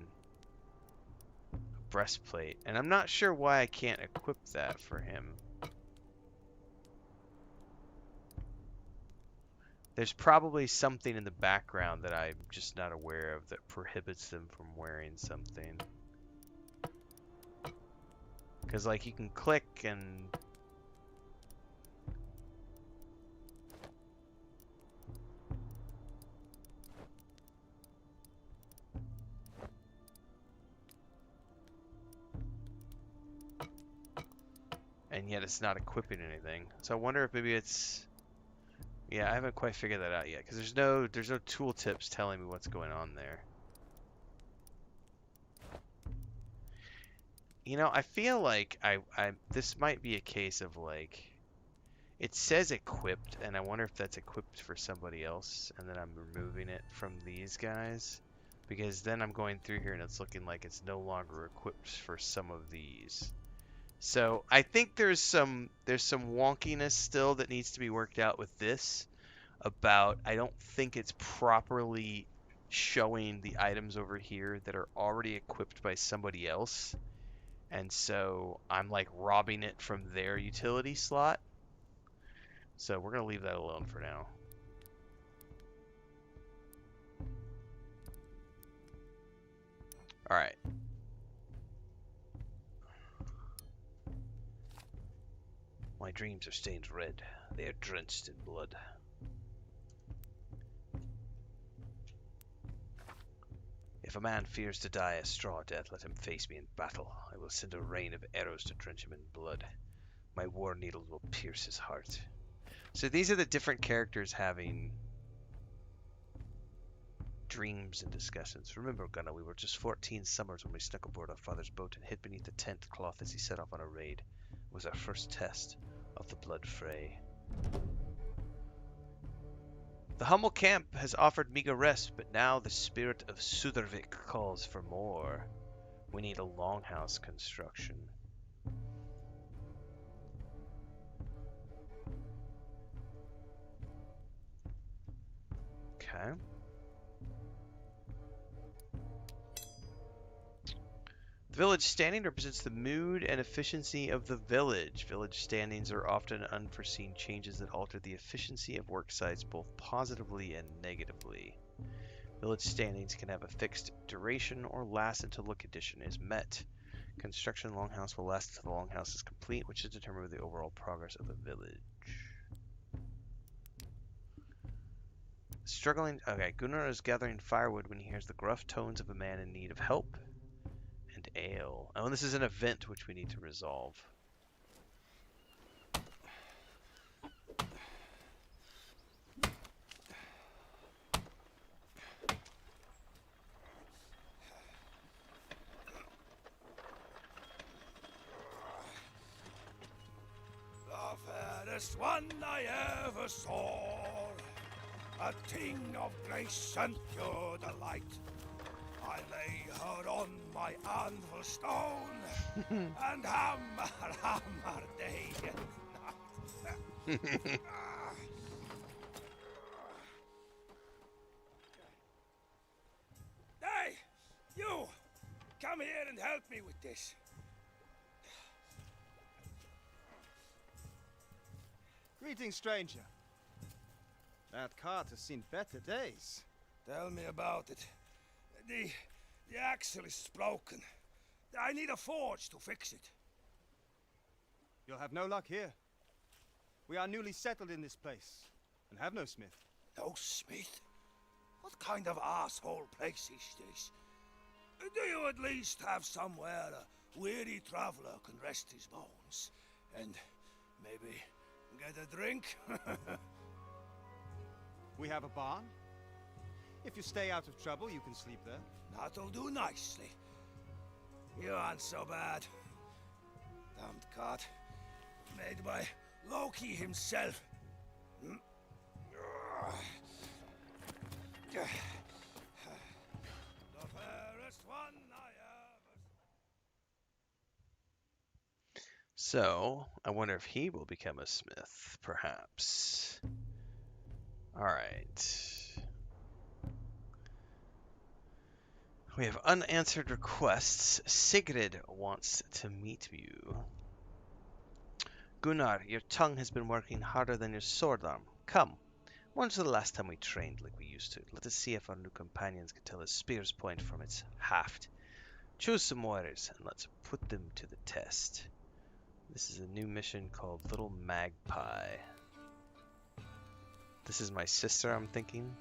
a breastplate. And I'm not sure why I can't equip that for him. There's probably something in the background that I'm just not aware of that prohibits them from wearing something. Because, like, you can click and... and yet it's not equipping anything. So I wonder if maybe it's... Yeah, I haven't quite figured that out yet. Because there's no tooltips telling me what's going on there. You know, I feel like this might be a case of, like, it says equipped, and I wonder if that's equipped for somebody else, and then I'm removing it from these guys, because then I'm going through here and it's looking like it's no longer equipped for some of these. So I think there's some wonkiness still that needs to be worked out with this. About, I don't think it's properly showing the items over here that are already equipped by somebody else. And so I'm like robbing it from their utility slot. So we're going to leave that alone for now. All right. My dreams are stained red. They are drenched in blood. If a man fears to die a straw death, let him face me in battle. I will send a rain of arrows to drench him in blood. My war needle will pierce his heart. So these are the different characters having dreams and discussions. Remember, Gunnar, we were just 14 summers when we snuck aboard our father's boat and hid beneath the tent cloth as he set off on a raid. It was our first test of the blood fray. The humble camp has offered meager rest, but now the spirit of Sudurvik calls for more. We need a longhouse construction. Okay. The village standing represents the mood and efficiency of the village. Village standings are often unforeseen changes that alter the efficiency of work sites both positively and negatively. Village standings can have a fixed duration or last until a condition is met. Construction longhouse will last until the longhouse is complete, which is determined by the overall progress of the village. Struggling. Okay, Gunnar is gathering firewood when he hears the gruff tones of a man in need of help. And ale. Oh, and this is an event which we need to resolve. The fairest one I ever saw, a thing of grace and pure delight. I lay her on my anvil stone, and hammer, hammer day and night. Hey, you! Come here and help me with this. Greetings, stranger. That cart has seen better days. Tell me about it. The axle is broken. I need a forge to fix it. You'll have no luck here. We are newly settled in this place, and have no smith. No smith? What kind of asshole place is this? Do you at least have somewhere a weary traveler can rest his bones? And maybe Get a drink? We have a barn. If you stay out of trouble, you can sleep there. That'll do nicely. You aren't so bad. Damned cart. Made by Loki himself. The fairest one I ever... So, I wonder if he will become a smith, perhaps. Alright. We have unanswered requests. Sigrid wants to meet you. Gunnar, your tongue has been working harder than your sword arm. Come. When's the last time we trained like we used to? Let us see if our new companions can tell a spear's point from its haft. Choose some warriors and let's put them to the test. This is a new mission called Little Magpie. This is my sister, I'm thinking.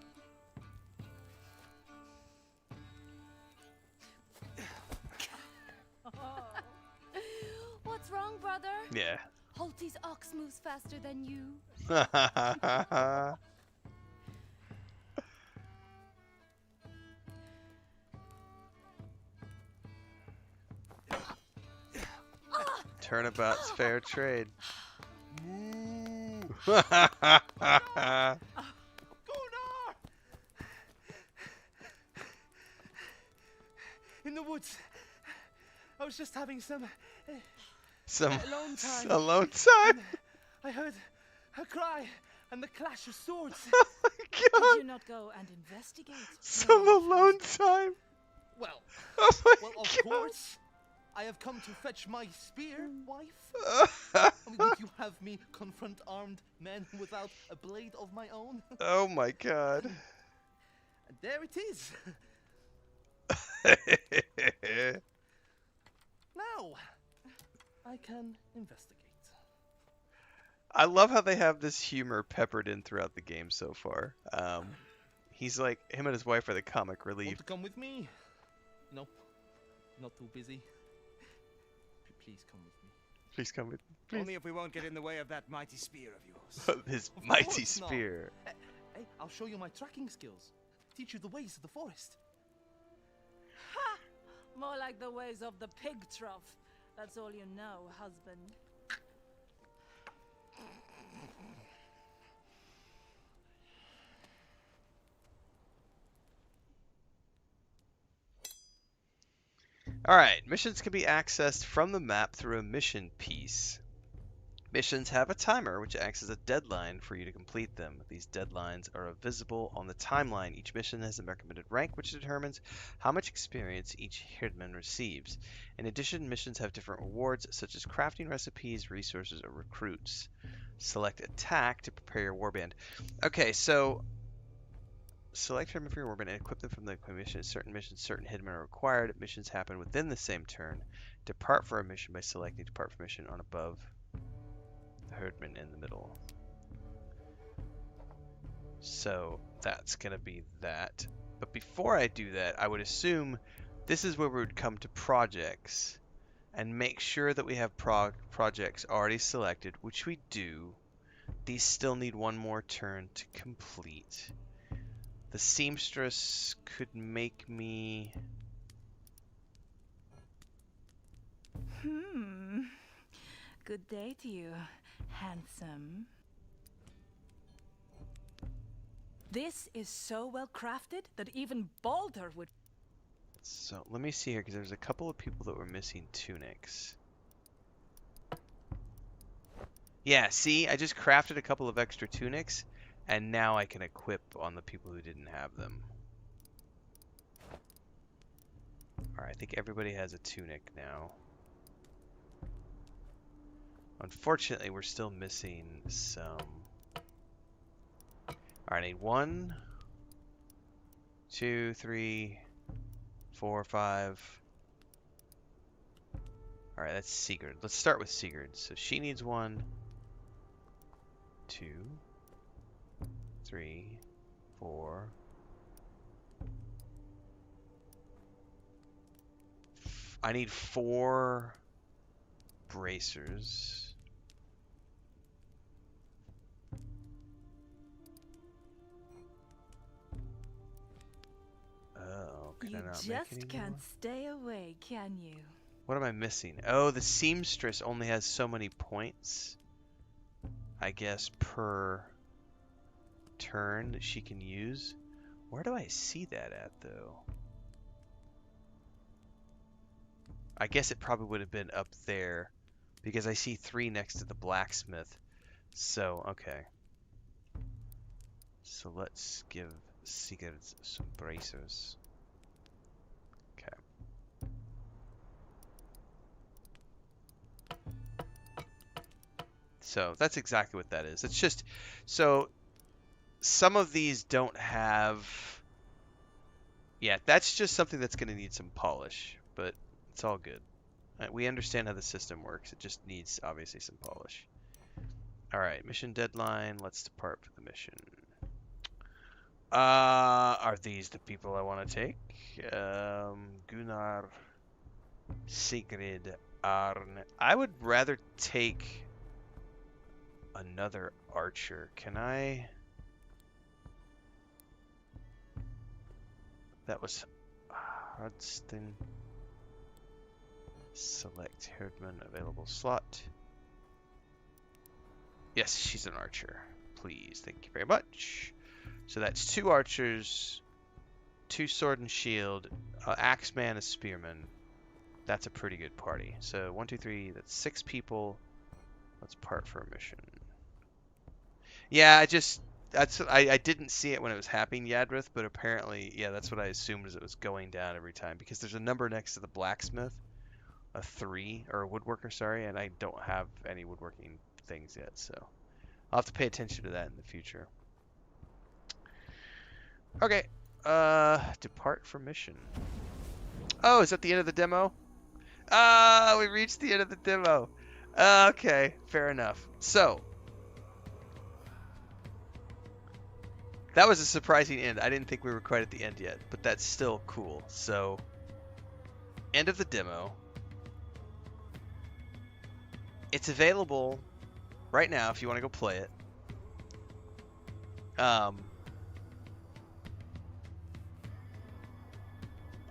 What's wrong, brother? Yeah. Holty's ox moves faster than you. Turnabout's fair trade. Gunnar! In the woods. I was just having some alone time. Alone time? I heard a cry and the clash of swords. Oh my god! Did you not go and investigate? Some alone time? Well, Oh my well, of god. course. I have come to fetch my spear, wife. Would you have me confront armed men without a blade of my own? Oh my god. And there it is. Now, I can investigate. I love how they have this humor peppered in throughout the game so far. He's like, him and his wife are the comic relief. Want to come with me? Nope. Not too busy. Please come with me. Please come with me. Please. Only if we won't get in the way of that mighty spear of yours. His Of mighty course not. spear. Hey, I'll show you my tracking skills. Teach you the ways of the forest. Ha! More like the ways of the pig trough. That's all you know, husband. Alright, missions can be accessed from the map through a mission piece. Missions have a timer, which acts as a deadline for you to complete them. These deadlines are visible on the timeline. Each mission has a recommended rank, which determines how much experience each herdman receives. In addition, missions have different rewards, such as crafting recipes, resources, or recruits. Select attack to prepare your warband. Okay, so select herdman for your warband and equip them from the mission. Certain missions, certain herdmen are required. Missions happen within the same turn. Depart for a mission by selecting depart from mission on above. Herdman in the middle. So that's gonna be that. But before I do that, I would assume this is where we would come to projects and make sure that we have projects already selected, which we do. These still need one more turn to complete. The seamstress could make me... Good day to you, handsome. This is so well crafted that even Balder would... So let me see here, because there's a couple of people that were missing tunics. Yeah, see, I just crafted a couple of extra tunics, and now I can equip on the people who didn't have them. Alright, I think everybody has a tunic now. Unfortunately, we're still missing some. Alright, I need 1, 2, 3, 4, 5. Alright, that's Sigurd. Let's start with Sigurd. So she needs 1, 2, 3, 4. I need 4 bracers. I You not make just any more? can't stay away, can you? What am I missing? Oh, the seamstress only has so many points, I guess, per turn that she can use. Where do I see that at, though? I guess it probably would have been up there, because I see 3 next to the blacksmith. So, okay. So let's give Sigurd some bracers. Okay. So that's exactly what that is. It's just, so some of these don't have, yeah, that's just something that's going to need some polish, but it's all good. We understand how the system works. It just needs, obviously, some polish. All right, mission deadline. Let's depart for the mission. Are these the people I want to take? Gunnar, Sigrid, Arn. I would rather take another archer. Can I? That was Hudson. Select Herdman available slot. Yes, she's an archer. Please, thank you very much. So that's 2 archers, 2 sword and shield, axeman, a spearman. That's a pretty good party. So 1, 2, 3. That's 6 people. Let's part for a mission. Yeah, I didn't see it when it was happening, Yadrith, but apparently, yeah, that's what I assumed as it was going down every time, because there's a number next to the blacksmith, a 3, or a woodworker, sorry, and I don't have any woodworking things yet, so I'll have to pay attention to that in the future. Okay, depart for mission. Oh, is that the end of the demo? Ah, we reached the end of the demo. Okay, fair enough. So, that was a surprising end. I didn't think we were quite at the end yet, but that's still cool. So, end of the demo. It's available right now if you want to go play it.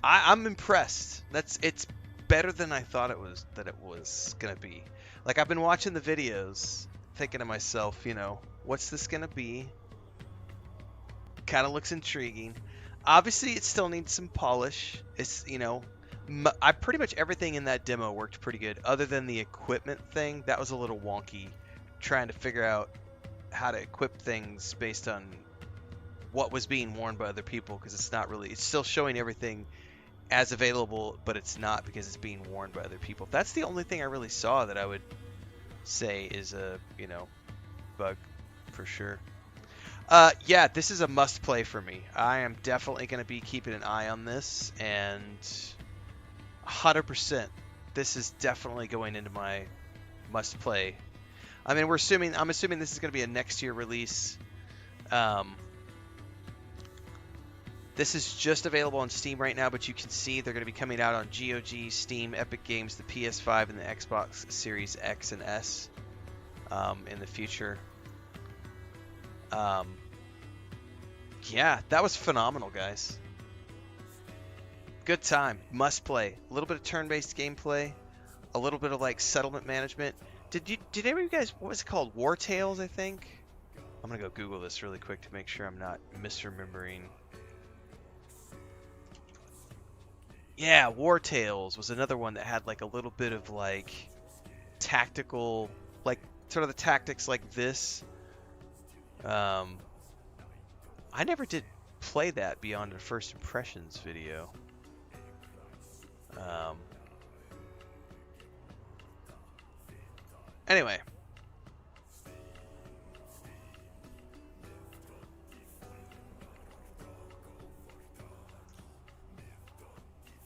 I'm impressed. It's better than I thought it was gonna be. Like, I've been watching the videos, thinking to myself, you know, what's this gonna be? Kind of looks intriguing. Obviously, it still needs some polish. It's, you know, I pretty much everything in that demo worked pretty good, other than the equipment thing. That was a little wonky, trying to figure out how to equip things based on what was being worn by other people, because it's not really, it's still showing everything as available, but it's not because it's being worn by other people. That's the only thing I really saw that I would say is a, you know, bug for sure. Yeah, this is a must play for me. I am definitely going to be keeping an eye on this, and 100% this is definitely going into my must play. I mean, I'm assuming this is going to be a next year release. This is just available on Steam right now, but you can see they're going to be coming out on GOG, Steam, Epic Games, the PS5, and the Xbox Series X and S in the future. Yeah, that was phenomenal, guys. Good time. Must play. A little bit of turn-based gameplay. A little bit of, like, settlement management. Did any of you guys, what was it called? War Tales, I think? I'm going to go Google this really quick to make sure I'm not misremembering. Yeah, War Tales was another one that had, like, a little bit of, like, tactical, like, sort of the tactics like this. I never did play that beyond a first impressions video. Anyway.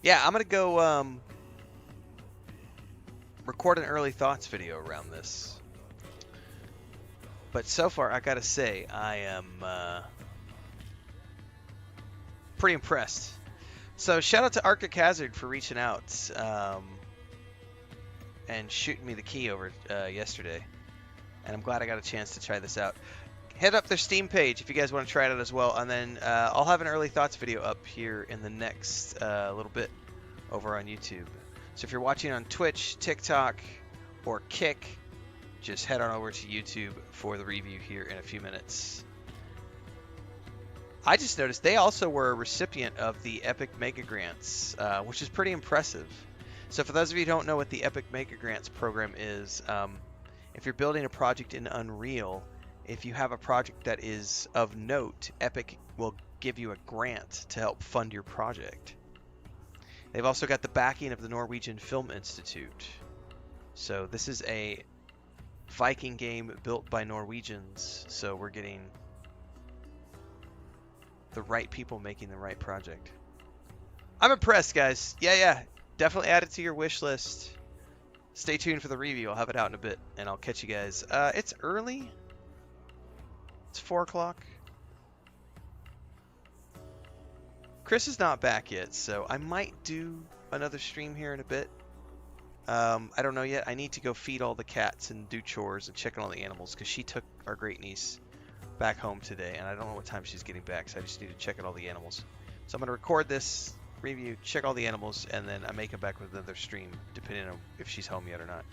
Yeah, I'm going to go record an early thoughts video around this. But so far, I got to say, I am pretty impressed. So shout out to Arctic Hazard for reaching out and shooting me the key over yesterday. And I'm glad I got a chance to try this out. Head up their Steam page if you guys want to try it out as well, and then I'll have an early thoughts video up here in the next little bit over on YouTube. So if you're watching on Twitch, TikTok, or Kick, just head on over to YouTube for the review here in a few minutes. I just noticed they also were a recipient of the Epic Mega Grants, which is pretty impressive. So for those of you who don't know what the Epic Mega Grants program is, if you're building a project in Unreal, if you have a project that is of note, Epic will give you a grant to help fund your project. They've also got the backing of the Norwegian Film Institute. So this is a Viking game built by Norwegians, so we're getting the right people making the right project. I'm impressed, guys. Yeah, definitely add it to your wish list. Stay tuned for the review. I'll have it out in a bit, and I'll catch you guys. It's early. It's 4 o'clock. Chris is not back yet, so I might do another stream here in a bit. I don't know yet. I need to go feed all the cats and do chores and check on all the animals because she took our great niece back home today, and I don't know what time she's getting back, so I just need to check on all the animals. So I'm going to record this review, check all the animals, and then I may come back with another stream depending on if she's home yet or not.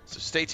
So stay tuned.